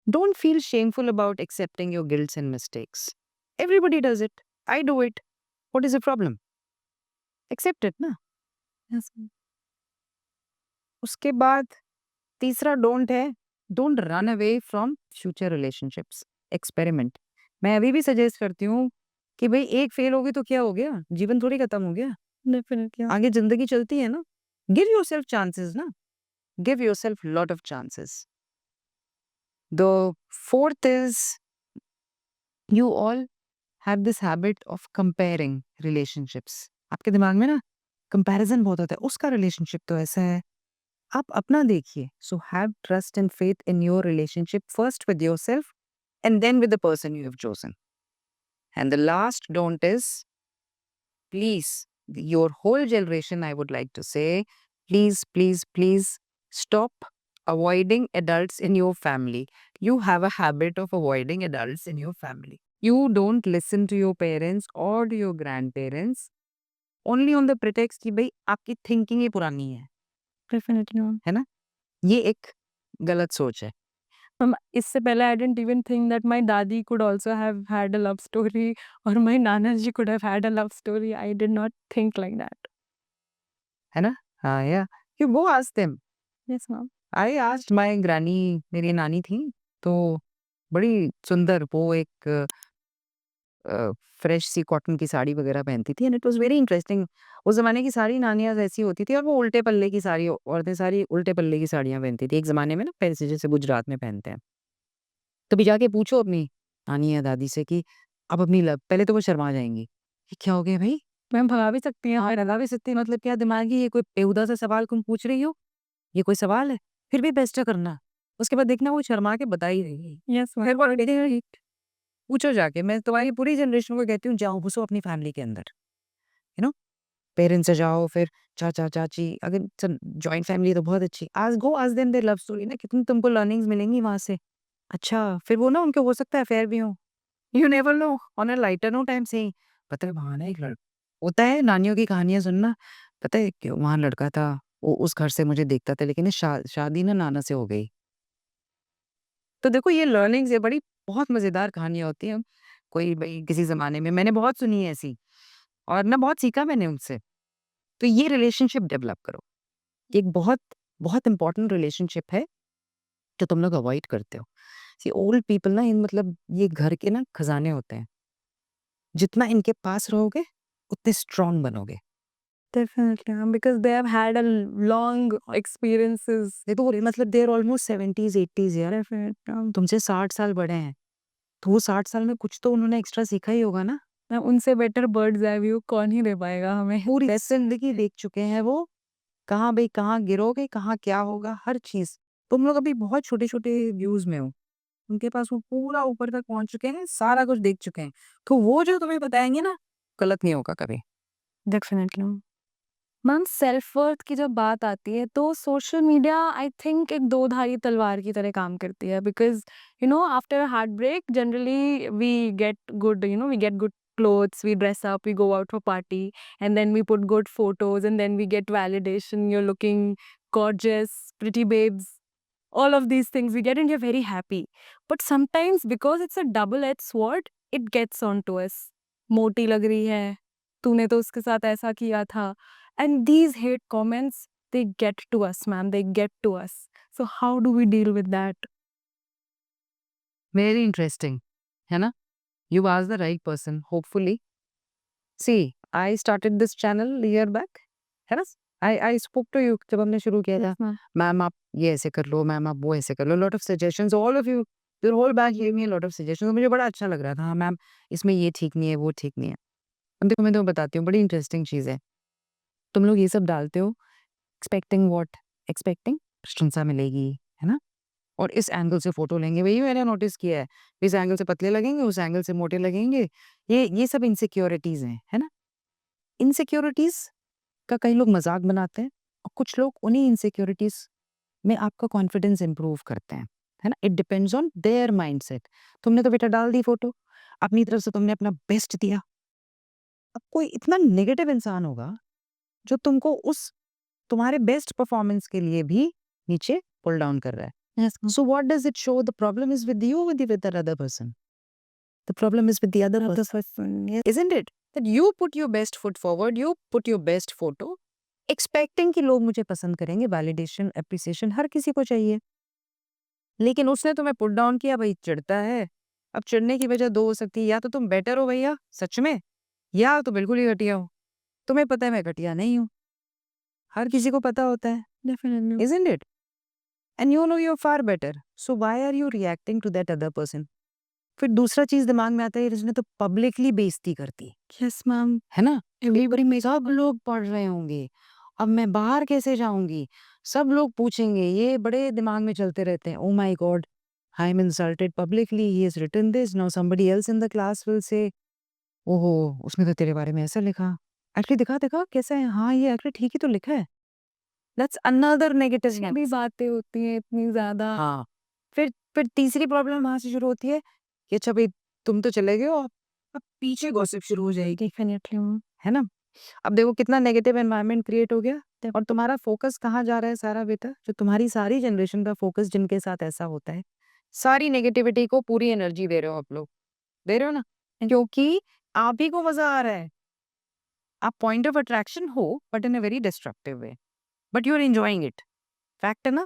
don't feel shameful about accepting your guilts and mistakes. Everybody does it. I do it. What is the problem? Accept it ना. Yes ma'am. उसके बाद तीसरा डोंट है don't run away from future relationships. Experiment. मैं अभी भी सजेस्ट करती हूँ कि भाई एक फेल हो गई तो क्या हो गया, जीवन थोड़ी खत्म हो गया. Definitely. Yeah. आगे जिंदगी चलती है ना. गिव योरसेल्फ चांसेस ना. Give yourself lot of chances. The fourth is you all have this habit of comparing relationships. आपके दिमाग में ना कंपैरिजन बहुत होता है. उसका रिलेशनशिप तो ऐसा है, आप अपना देखिए. So have trust and faith in your relationship first with yourself and then with the person you have chosen. And the last don't is please, your whole generation, I would like to say, please, please, please stop avoiding adults in your family. You have a habit of avoiding adults in your family. You don't listen to your parents or to your grandparents only on the pretext कि भाई आपकी थिंकिंग ही पुरानी है. Definitely ma'am. है ना? ये एक गलत सोच है. Ma'am, इससे पहले I didn't even think that my dadi could also have had a love story or my nana ji could have had a love story. I did not think like that. है ना? हाँ, yeah. You go ask them. Yes ma'am. I asked my granny, मेरी नानी थी तो बड़ी सुंदर वो एक फ्रेश सी कॉटन की साड़ी वगैरह पहनती थी and it was very interesting. उस ज़माने की सारी नानियाँ ऐसी होती थी और वो उल्टे पल्ले की सारी औरतें सारी उल्टे पल्ले की साड़ियाँ पहनती थी. एक ज़माने में ना पैसे जैसे गुजरात में पहनते हैं. कभी जाके पूछो अपनी नानी या दादी से कि अब अपनी लव, पहले तो वो शर्मा जाएंगी कि क्या हो गया भाई. मैम भगा भी सकती हैं. हाँ, लगा भी सकती है. मतलब क्या दिमागी ये कोई बेहुदा सा सवाल तुम पूछ रही हो, ये कोई सवाल है? फिर भी बेस्ट करना. उसके बाद देखना वो शर्मा के बता ही रही. Yes ma'am. फिर वो पूछो जाके. मैं तुम्हारी पूरी जनरेशन को कहती हूँ जाओ घुसो अपनी फैमिली के अंदर. यू नो पेरेंट्स से जाओ, फिर चाचा चाची, अगर जॉइंट फैमिली तो बहुत अच्छी. आज गो आज देन देयर लव स्टोरी ना, कितनी तुमको लर्निंग्स मिलेंगी वहां से. अच्छा फिर वो ना उनके हो सकता है अफेयर भी हो. You never know. On a lighter note I am saying, पता है वहां ना एक लड़का होता है. नानियों की कहानियां सुनना. पता है कि वहां लड़का था, वो उस घर से मुझे देखता था लेकिन शादी ना नाना से हो गई. तो देखो ये लर्निंग्स ये बड़ी बहुत मजेदार कहानियां होती हैं. कोई भाई किसी जमाने में मैंने बहुत सुनी है ऐसी और ना बहुत सीखा मैंने उनसे. तो ये रिलेशनशिप डेवलप करो. ये एक बहुत बहुत इंपॉर्टेंट रिलेशनशिप है जो तुम लोग अवॉइड करते हो. सी ओल्ड पीपल ना इन मतलब ये घर के ना खजाने होते हैं. जितना इनके पास रहोगे उतने स्ट्रांग बनोगे। Definitely, because they have had a long experiences. ये तो मतलब देर ऑलमोस्ट 70s 80s यार, Definitely. तुमसे 60 साल बड़े हैं, तो वो 60 साल में कुछ तो उन्होंने एक्स्ट्रा सीखा ही होगा ना। उनसे बेटर बर्ड्स आई व्यू कौन ही दे पाएगा हमें। पूरी जिंदगी देख चुके हैं वो, कहाँ भाई कहाँ गिरोगे, कहाँ क्या होगा, हर चीज। तुम लोग अभी बहुत छोटे छोटे व्यूज में हो, उनके पास वो पूरा ऊपर तक पहुंच चुके हैं, सारा कुछ देख चुके हैं, तो वो जो तुम्हें बताएंगे ना, गलत नहीं होगा कभी। डेफिनेटली मैम, सेल्फ वर्थ की जब बात आती है तो सोशल मीडिया आई थिंक एक दो धारी तलवार की तरह काम करती है, because after heart break generally we get good we get good clothes, we dress up, we go out for party, and then we put good photos, and then we get validation, you're looking gorgeous, pretty babes, all of these things we get and you're very happy. But sometimes because it's a double edged sword, it gets onto us. मोटी लग रही है, तूने तो उसके साथ ऐसा किया था. And these hate comments, they get to us, man. They get to us. So how do we deal with that? Very interesting है ना। You asked the right person hopefully. See, I started this channel year back, है ना। आई स्पोक टू यू जब हमने शुरू किया था, Yes, ma'am. मैम आप ये ऐसे कर लो, मैम आप वो ऐसे कर लो, lot of suggestions, all of you, your whole batch give me lot of suggestions, मुझे बड़ा अच्छा लग रहा था। हाँ मैम, इसमें ये ठीक नहीं है, वो ठीक नहीं है। अब देखो मैं तुम्हें बताती हूँ, बड़ी इंटरेस्टिंग चीज़ है। तुम लोग ये सब डालते हो एक्सपेक्टिंग व्हाट, एक्सपेक्टिंग प्रशंसा मिलेगी, है ना। और इस एंगल से फोटो लेंगे, वही मैंने नोटिस किया है, इस एंगल से पतले लगेंगे, उस एंगल से मोटे लगेंगे। ये सब इनसिक्योरिटीज हैं, है ना। इनसिक्योरिटीज का कई लोग मजाक बनाते हैं, और कुछ लोग उन्हीं इनसिक्योरिटीज में आपका कॉन्फिडेंस इंप्रूव करते हैं, है ना। It depends on their mindset. तुमने तो बेटा डाल दी फोटो, अपनी तरफ से तुमने अपना बेस्ट दिया। अब कोई इतना नेगेटिव इंसान होगा जो तुमको उस तुम्हारे बेस्ट परफॉर्मेंस के लिए भी नीचे पुल डाउन कर रहा है। Yes, ma'am. So what does it show? The problem is with you or with the other person? The problem is with the other Other person, person, yes. isn't it? That you put your best foot forward, you put your best photo, expecting कि लोग मुझे पसंद करेंगे, validation, appreciation हर किसी को चाहिए। लेकिन उसने तुम्हें पुट डाउन किया, भाई चिढ़ता है। अब चिढ़ने की वजह दो हो सकती है, या तो तुम बेटर हो भैया सच में, या तो बिल्कुल ही घटिया हो। तुम्हें पता है मैं घटिया नहीं हूँ, हर किसी को पता होता है, Definitely. isn't it? And you know you're far better. So why are you reacting to that other person? फिर दूसरा चीज दिमाग में आता है, इसने तो पब्लिकली बेइज्जती करती, Yes, ma'am. है ना। एवरीबॉडी में सब लोग पढ़ रहे होंगे, अब मैं बाहर कैसे जाऊंगी, सब लोग पूछेंगे, ये बड़े दिमाग में चलते रहते हैं। Oh my God, I am insulted publicly, he has written this, now somebody else in the class will say, ओहो उसने तो तेरे बारे में ऐसा लिखा, एक्चुअली दिखा दिखा कैसा है, हाँ ये एक्चुअली ठीक ही तो लिखा है। दैट्स अनदर नेगेटिव भी बातें होती हैं इतनी ज्यादा। हाँ। फिर तीसरी प्रॉब्लम वहां से शुरू होती है कि अच्छा भाई तुम तो चले गए हो, अब पीछे गॉसिप शुरू हो जाएगी, Definitely, ma'am. है ना। अब देखो कितना नेगेटिव एनवायरनमेंट क्रिएट हो गया, और तुम्हारा फोकस कहाँ जा रहा है सारा बेटा, जो तुम्हारी सारी जनरेशन का फोकस जिनके साथ ऐसा होता है, सारी नेगेटिविटी को पूरी एनर्जी दे रहे हो आप लोग, दे रहे हो ना, क्योंकि आप ही को मजा आ रहा है। आप पॉइंट ऑफ अट्रैक्शन हो but in a very destructive way, but you are enjoying it, fact है ना।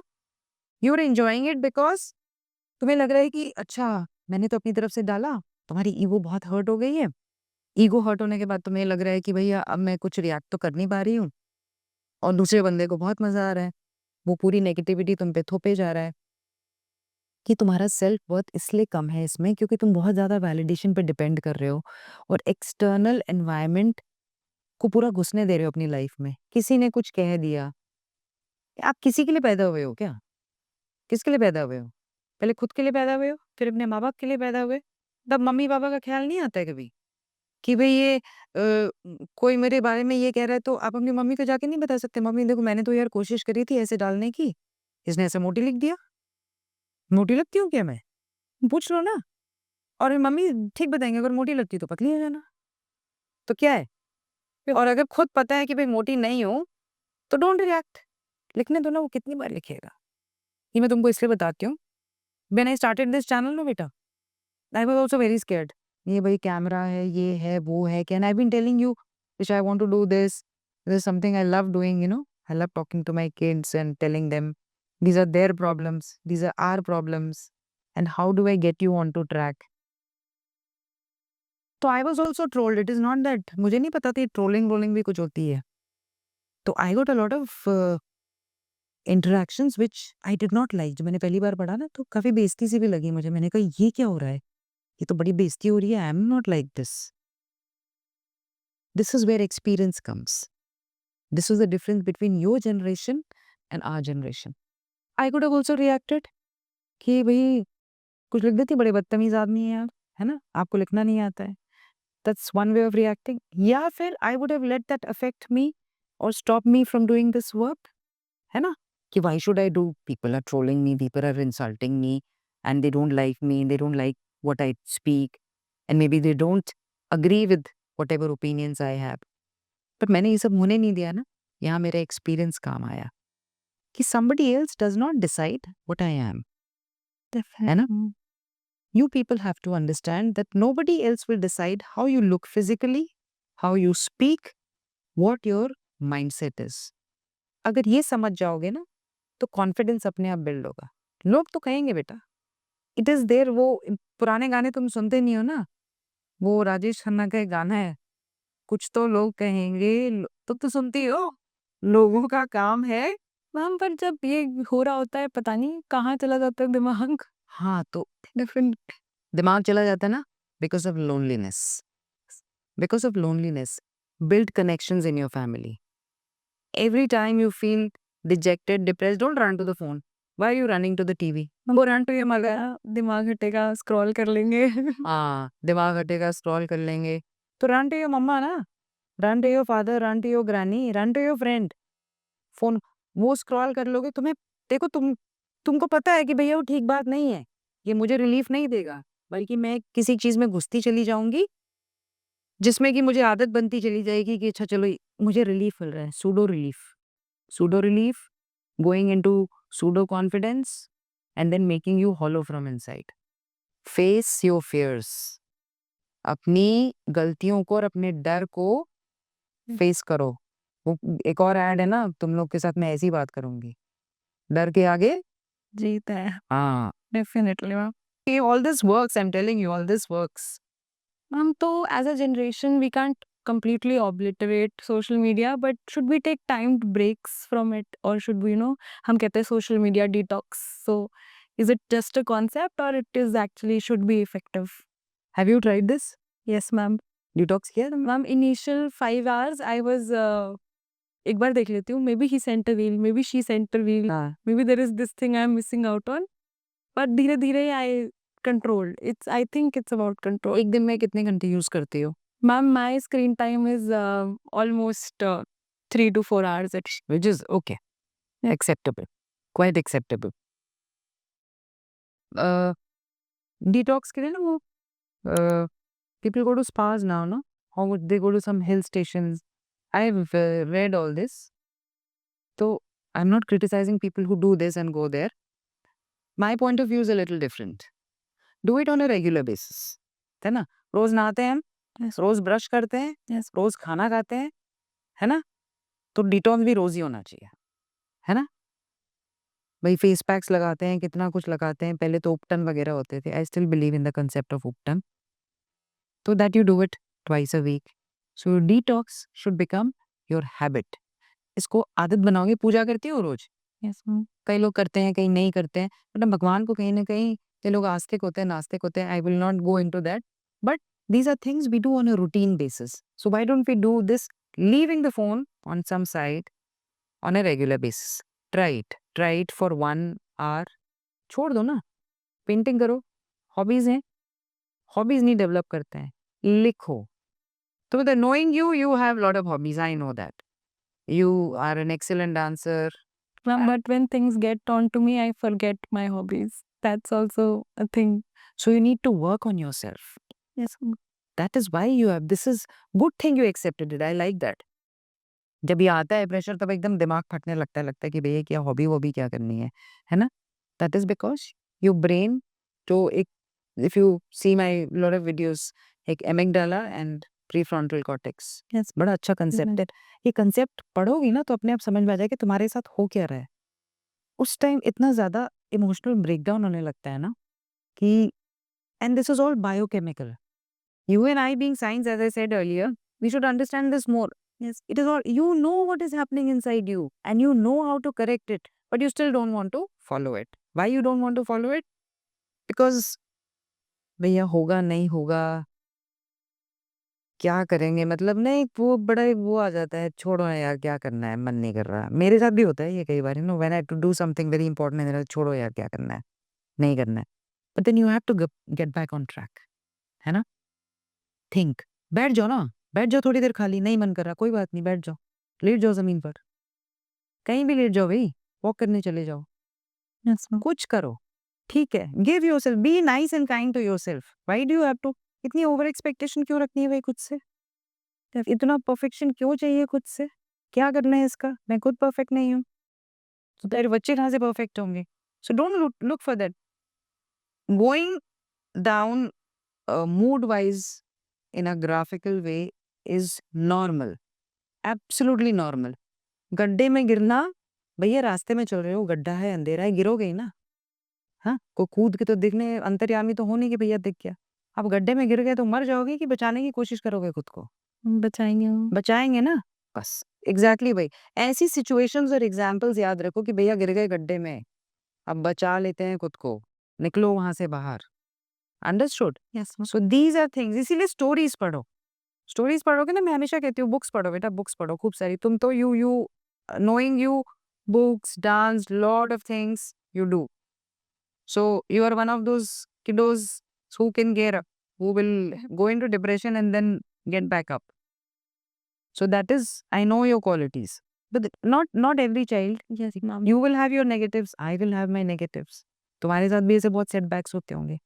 You are enjoying it because तुम्हें लग रहा है कि अच्छा मैंने तो अपनी तरफ से डाला, तुम्हारी ईगो बहुत हर्ट हो गई है। ईगो हर्ट होने के बाद तुम्हें लग रहा है कि भैया अब मैं कुछ रिएक्ट तो कर नहीं पा रही हूँ, और दूसरे बंदे को बहुत मजा आ रहा है, वो पूरी नेगेटिविटी तुम पे थोपे जा रहा है, कि तुम्हारा सेल्फ वर्थ इसलिए कम है इसमें क्योंकि तुम बहुत ज्यादा वैलिडेशन पे डिपेंड कर रहे हो, और एक्सटर्नल एनवायरनमेंट को पूरा घुसने दे रहे हो अपनी लाइफ में। किसी ने कुछ कह दिया, आप किसी के लिए पैदा हुए हो क्या, किसके लिए पैदा हुए हो, पहले खुद के लिए पैदा हुए हो, फिर अपने माँ बाप के लिए पैदा हुए। तब मम्मी पापा का ख्याल नहीं आता है कभी कि भाई ये कोई मेरे बारे में ये कह रहा है, तो आप अपनी मम्मी को जाके नहीं बता सकते, मम्मी देखो मैंने तो यार कोशिश करी थी ऐसे डालने की, इसने ऐसे मोटी लिख दिया, मोटी लगती हूँ क्या मैं, पूछ लो ना। और मम्मी ठीक बताएंगे, अगर मोटी लगती तो पतली हो जाना, तो क्या है। और अगर खुद पता है कि भाई मोटी नहीं हो तो डोंट रिएक्ट, लिखने दो ना, वो कितनी बार लिखेगा। ये मैं तुमको इसलिए बताती हूँ, when I started this channel no बेटा, I was also very scared, ये भाई कैमरा है, ये है, वो है, can I been telling you which I want to do this is something I love doing, I love talking to my kids and telling them these are their problems, these are our problems, and how do I get you onto track? तो आई was also trolled, it is not that मुझे नहीं पता थी ट्रोलिंग रोलिंग भी कुछ होती है। तो I got a lot of interactions which I did not like. जब मैंने पहली बार पढ़ा ना तो काफी बेइज्जती सी भी लगी मुझे। मैंने कहा ये क्या हो रहा है, ये तो बड़ी बेइज्जती हो रही है, I am not like this. This is where experience comes. This is the difference between your generation and our generation. I could have also reacted कि भाई कुछ लिख देती, बड़े बदतमीज आदमी है आप, है ना, आपको लिखना नहीं आता है। That's one way of reacting. या फिर I would have let that affect me और stop me from doing this work, है ना, कि why should I do, people are trolling me, people are insulting me and they don't like me, they don't like what I speak and maybe they don't agree with whatever opinions I have. पर मैंने ये सब होने नहीं दिया ना। यहाँ मेरा एक्सपीरियंस काम आया कि somebody else does not decide what I am, है ना। Definitely. You people have to understand that nobody else will decide how you look physically, how you speak, what your mindset is. अगर ये समझ जाओगे ना तो कॉन्फिडेंस अपने आप बिल्ड होगा। लोग तो कहेंगे बेटा, इट इज देयर, वो पुराने गाने तुम सुनते नहीं हो ना, वो राजेश खन्ना का एक गाना है, कुछ तो लोग कहेंगे, तुम तो सुनती हो, लोगों का काम है। मैम पर जब ये हो रहा होता है पता नहीं कहाँ चला जाता है दिमाग। हाँ तो डिफरेंट। दिमाग चला जाता है ना, because of loneliness. Because of loneliness, build connections in your family. Every time you feel dejected, depressed, don't run to the phone. Why are you running to the TV? वो रन टू ये मगा दिमाग हटेगा स्क्रॉल कर लेंगे। हाँ, दिमाग हटेगा, स्क्रॉल कर लेंगे। तो रन टू योर मम्मा ना, run to your father, run to your granny, run to your friend. Phone वो स्क्रॉल कर लोगे, तुम्हें देखो, तुमको पता है कि भैया वो ठीक बात नहीं है, ये मुझे रिलीफ नहीं देगा, बल्कि मैं किसी चीज में घुसती चली जाऊंगी जिसमें कि मुझे आदत बनती चली जाएगी कि अच्छा चलो मुझे रिलीफ मिल रहा है, pseudo relief, going into pseudo confidence and then making you hollow from inside. Face your fears, अपनी गलतियों को और अपने डर को फेस करो। वो एक और ऐड है ना, तुम लोग के साथ मैं ऐसी बात करूंगी, डर के आगे। जीता है। हाँ, definitely ma'am. All this works, I am telling you, all this works. Ma'am तो as a generation we can't completely obliterate social media, but should we take timed breaks from it, or should we, हम कहते हैं social media detox, so is it just a concept or it is actually should be effective? Have you tried this Yes ma'am. Detox किया तुमने? Ma'am initial 5 hours I was एक बार देख लेती हूँ, maybe he sent a reel, maybe she sent a reel, हाँ, maybe there is this thing I am missing out on, पर धीरे धीरे I controlled its, I think it's about control. एक दिन में कितने घंटे यूज करते हो? Ma'am, my screen time is almost 3 to 4 hours at Which is okay, acceptable, quite acceptable. Detox के लिए ना वो people go to spas now, no? Or would they go to some hill stations? I've read all this. So I'm not criticizing people who do this and go there. My point of view is a little different. Do it on a regular basis. है ना? रोज नहाते हैं हम, Yes. रोज ब्रश करते हैं, Yes. रोज खाना खाते हैं, है ना? तो डिटॉक्स भी रोज ही होना चाहिए, है ना? भाई फेस पैक्स लगाते हैं, कितना कुछ लगाते हैं, पहले तो उपटन वगैरह होते थे। I still believe in the concept of उपटन, तो that you do it twice a week. So detox should become your habit. इसको आदत बनाओगे। पूजा करती हो रोज? Yes, ma'am. कई लोग करते हैं, कई नहीं करते हैं, मतलब भगवान को कहीं ना कहीं कई लोग आस्तिक होते हैं, नास्तिक होते हैं। I will not go into that, but these are things we do on a routine basis. So why don't we do this, leaving the phone on some side on a regular basis? Try it for 1 hour. छोड़ दो ना, पेंटिंग करो, हॉबीज हैं, हॉबीज नहीं डेवलप करते हैं, लिखो। तो knowing you, you have lot of hobbies, I know that. You are an excellent dancer. Ma'am, but when things get on to me, I forget my hobbies. That's also a thing. So you need to work on yourself. Yes, ma'am. That is why you have, this is good thing you accepted it. I like that. जब ये आता है प्रेशर तब एकदम दिमाग फटने लगता है कि भैया क्या हॉबी क्या करनी है ना? That is because your brain, तो एक, if you see my lot of videos, एक amygdala and prefrontal cortex, Yes. बड़ा अच्छा कंसेप्ट है। ये कंसेप्ट पढ़ोगी ना तो अपने आप समझ में आ जाएगा कि तुम्हारे साथ हो क्या रहा है। उस टाइम इतना ज्यादा इमोशनल ब्रेकडाउन होने लगता है ना कि, and this is all biochemical. You and I being science, as I said earlier, we should understand this more. Yes. It is all, you know what is happening inside you and you know how to correct it, but you still don't want to follow it. Why you don't want to follow it? Because भैया होगा नहीं होगा, क्या करेंगे, मतलब नहीं, वो बड़ा वो आ जाता है, छोड़ो ना यार, क्या करना है, मन नहीं कर रहा। मेरे साथ भी होता है ये कई बार, you know, when I to do something very important, छोड़ो यार, क्या करना है, नहीं करना है। But then you have to get back on track, है ना? थिंक, बैठ जाओ ना, बैठ जाओ थोड़ी देर खाली, नहीं मन कर रहा, कोई बात नहीं, बैठ जाओ, लेट जाओ ज़मीन पर, कहीं भी लेट जाओ भई, वॉक करने चले जाओ, Yes, ma'am. कुछ करो, ठीक है? Give yourself, be nice and kind to yourself. Why do you have to इतनी ओवर एक्सपेक्टेशन क्यों रखनी है भाई खुद से? इतना परफेक्शन क्यों चाहिए खुद से? क्या करना है इसका? मैं खुद परफेक्ट नहीं हूँ, तो तेरे बच्चे कहाँ से परफेक्ट होंगे? So don't look for that. Going down mood wise in a graphical way is normal, absolutely normal. गड्ढे में गिरना, भैया रास्ते में चल रहे हो, गड्ढा है, अंधेरा है, गिरोगे ही ना। हाँ, को कूद के तो दिखने अंतर्यामी तो हो नहीं कि भैया दिख गया। आप गड्ढे में गिर गए तो मर जाओगे कि बचाने की कोशिश करोगे खुद को? बचाएंगे हम। बचाएंगे ना, बस एग्जैक्टली भाई। ऐसी सिचुएशंस और एग्जाम्पल्स याद रखो कि भैया गिर गए गड्ढे में, अब बचा लेते हैं खुद को, निकलो वहां से बाहर। Understood? Yes, ma'am. So these are things, इसीलिए स्टोरीज पढ़ो। स्टोरीज पढ़ोगे ना, मैं हमेशा कहती हूँ बुक्स पढ़ो बेटा, बुक्स पढ़ो खूब सारी। तुम तो you knowing you books, dance, lot of things you do. So you are one of those kiddos who can get up, who will go into depression and then get back up. So that is, I know your qualities. But not every child. Yes, ma'am. You will have your negatives, I will have my negatives. तुम्हारे साथ भी ऐसे बहुत सेटबैक्स होते होंगे,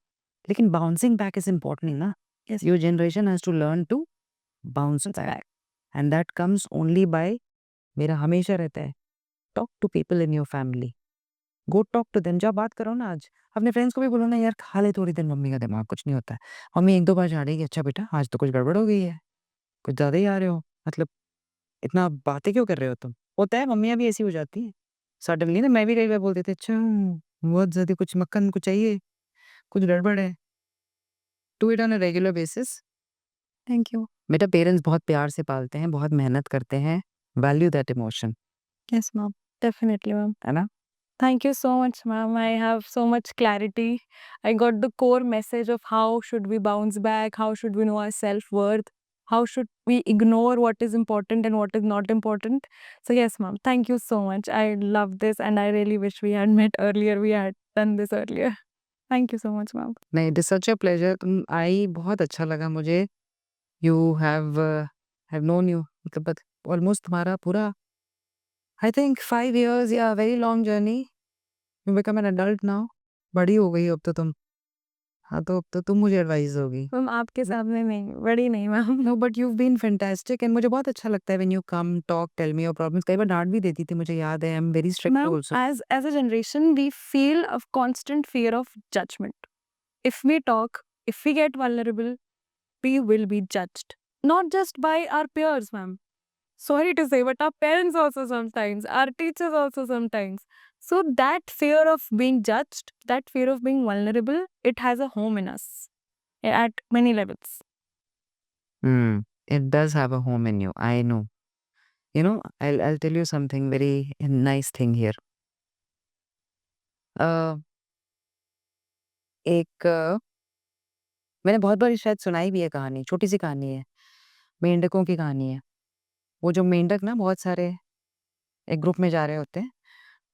लेकिन बाउंसिंग बैक इज इम्पोर्टेंट ना। Yes. Your generation has to learn to bounce back. And that comes only by, मेरा हमेशा रहता है, talk to people in your family. Go talk to them. जाओ बात करो ना आज। अपने फ्रेंड्स को भी बोलो ना यार, खा ले थोड़ी देर मम्मी का दिमाग, कुछ नहीं होता है। मम्मी 1-2 बार झाड़ेगी, अच्छा बेटा आज तो कुछ गड़बड़ हो गई है, कुछ ज़्यादा ही आ रहे हो, मतलब इतना बातें क्यों कर रहे हो तुम? होता है, मम्मियाँ भी ऐसी हो जाती हैं। सडनली ना, मैं भी कई बार बोल देती, अच्छा बहुत ज़्यादा कुछ मक्खन कुछ चाहिए, कुछ गड़बड़ है। Do it on a regular basis. Thank you. बेटा पेरेंट्स बहुत प्यार से पालते हैं, बहुत मेहनत करते हैं, value that emotion, Yes, ma'am. Definitely, ma'am. है ना? Thank you so much, ma'am. I have so much clarity. I got the core message of how should we bounce back, how should we know our self-worth, how should we ignore what is important and what is not important. So yes, ma'am. Thank you so much. I love this and I really wish we had met earlier. We had done this earlier. Thank you so much, ma'am. नहीं, it is such a pleasure, तुम आई, बहुत अच्छा लगा मुझे। यू हैव नोन यू, मतलब ऑलमोस्ट तुम्हारा पूरा, आई थिंक 5 इयर्स, या very long journey. You become an adult now, बड़ी हो गई हो अब तो तुम। हाँ, तो अब तो तुम मुझे एडवाइस दोगी। मैम आपके सामने नहीं, बड़ी नहीं ma'am. No, but you been fantastic एंड मुझे बहुत अच्छा लगता है when you come talk, tell me your problems. कई बार डांट भी देती थी, मुझे याद है, I am very strict Ma'am, also. as a generation, we feel a constant fear of judgment. If we talk, if we get vulnerable, we will be judged. Not just by our peers, ma'am. Sorry to say, but our parents also sometimes, our teachers also sometimes. So that fear of being judged, that fear of being vulnerable, it has a home in us at many levels. It does have a home in you, I know. You know, I'll tell you something very nice thing here. एक मैंने बहुत बार शायद सुनाई भी है कहानी, छोटी सी कहानी है, मेंढकों की कहानी है। वो जो मेंढक ना बहुत सारे एक ग्रुप में जा रहे होते हैं,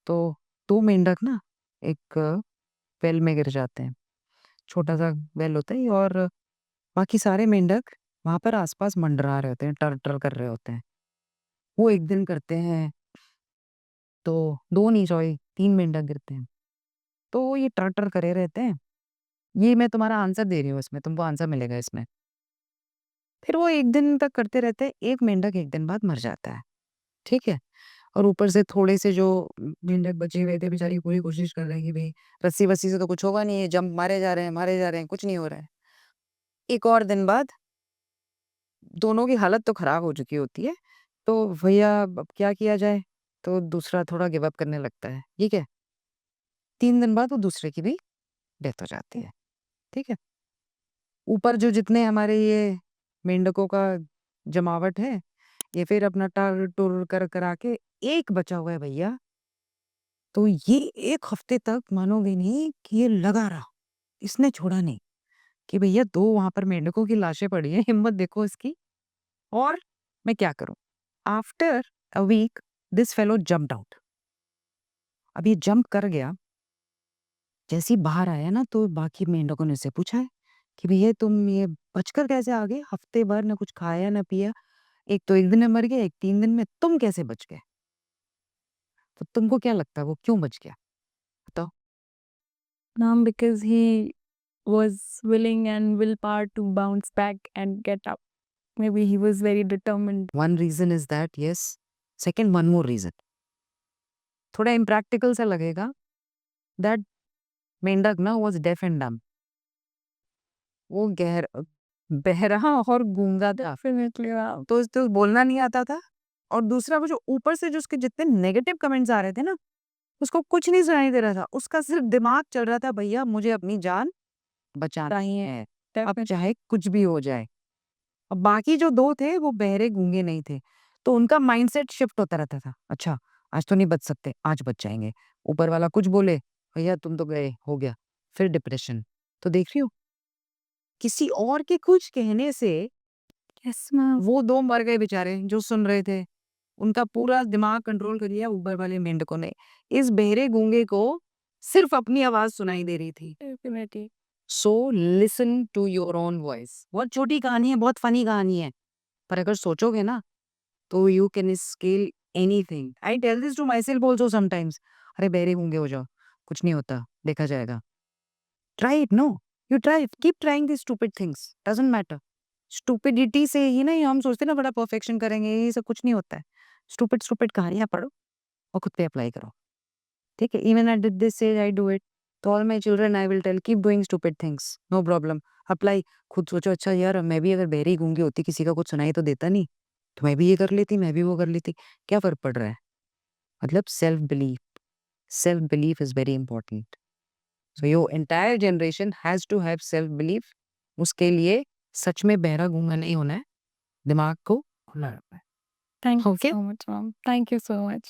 तो 2 मेंढक ना एक वेल में गिर जाते हैं। छोटा सा वेल होता है और बाकी सारे मेंढक वहाँ पर आसपास मंडरा रहे होते हैं, टर-टर कर रहे होते हैं। वो एक दिन करते हैं, तो 2 नहीं सॉरी 3 मेंढक गिरते हैं। तो ये टर-टर करे रहते हैं। ये मैं तुम्हारा आंसर दे रही हूँ इसमें, तुमको आंसर मिलेगा इसमें। फिर वो 1 दिन तक करते रहते हैं, एक मेंढक 1 दिन बाद मर जाता है, ठीक है? और ऊपर से थोड़े से जो मेंढक बचे हुए थे, बेचारे पूरी कोशिश कर रहे हैं कि भई रस्सी-वस्सी से तो कुछ होगा नहीं, ये जंप मारे जा रहे हैं, कुछ नहीं हो रहा है। 1 और दिन बाद दोनों की हालत तो खराब हो चुकी होती है, तो भैया अब क्या किया जाए? तो दूसरा थोड़ा गिव अप करने लगता है, ठीक है? 3 दिन बाद वो दूसरे की भी डेथ हो जाती है, ठीक है? ऊपर जो जितने हमारे ये मेंढकों का जमावट है, ये फिर अपना टर-टुर कर के एक बचा हुआ है भैया। तो ये 1 हफ्ते तक मानोगे नहीं कि ये लगा रहा, इसने छोड़ा नहीं कि भैया 2 वहाँ पर मेंढकों की लाशें पड़ी हैं, हिम्मत देखो इसकी। और मैं क्या करूँ? After a week this fellow jumped out. अब ये जंप कर गया, जैसे ही बाहर आया ना तो बाकी मेंढकों ने उससे पूछा है कि भैया तुम ये बचकर कैसे आ गए? हफ्ते भर ना कुछ खाया ना पिया, एक तो 1 दिन में मर गया, एक 3 दिन में, तुम कैसे बच गए? तो तुमको क्या लगता है वो क्यों बच गया? बताओ? Because he was willing and willpower to bounce back and get up. Maybe he was very determined. One reason is that, yes. Second, one more reason. थोड़ा इम्प्रैक्टिकल सा लगेगा दैट मेंढक ना वाज डेफ एंड डम्ब। वो बहरा और गूंगा था, Definitely, wow. तो बोलना नहीं आता था। और दूसरा वो जो ऊपर से जो उसके जितने नेगेटिव कमेंट्स आ रहे थे ना, उसको कुछ नहीं सुनाई दे रहा था। उसका सिर्फ दिमाग चल रहा था, भैया मुझे अपनी जान बचाना ही है, अब Definitely. चाहे कुछ भी हो जाए। और बाकी जो 2 थे वो बहरे गूंगे नहीं थे, तो उनका माइंडसेट शिफ्ट होता रहता था। अच्छा, आज तो नहीं बच सकते, आज बच जाएंगे। ऊपर वाला कुछ बोले, भैया तुम तो गए, हो गया। फिर डिप्रेशन। तो देख रही हो, किसी और के कुछ कहने से Yes, ma'am. वो 2 मर गए बेचारे जो सुन रहे थे। उनका पूरा दिमाग कंट्रोल कर लिया ऊपर वाले मेंढकों ने। इस बहरे गूंगे को सिर्फ अपनी आवाज सुनाई दे रही थी। Definitely. So listen to your own voice. बहुत छोटी कहानी है, बहुत फनी कहानी है, पर अगर सोचोगे ना तो you can scale anything. I tell this to myself also sometimes. अरे बहरे गूंगे हो जाओ, कुछ नहीं होता, देखा जाएगा। Try it, no, you try, keep trying this stupid things, doesn't matter. Stupidity से ही ना, ये हम सोचते हैं ना बड़ा परफेक्शन करेंगे, ये सब कुछ नहीं होता है। स्टूपिड स्टूपिड कहानियां पढ़ो और खुद पे अप्लाई करो, ठीक है? Even at this age I do it. तो all my children I will tell keep doing stupid things, no problem, apply. खुद सोचो, अच्छा यार मैं भी अगर बहरी गूंगी होती, किसी का कुछ सुनाई तो देता नहीं, तो मैं भी ये कर लेती, मैं भी वो कर लेती, क्या फ़र्क पड़ रहा है? मतलब self belief is very important. So your entire generation has to have self belief. उसके लिए सच में बहरा गूंगा नहीं होना है, दिमाग को खुला रखना है। Thank you okay? so much, ma'am. Thank you so much.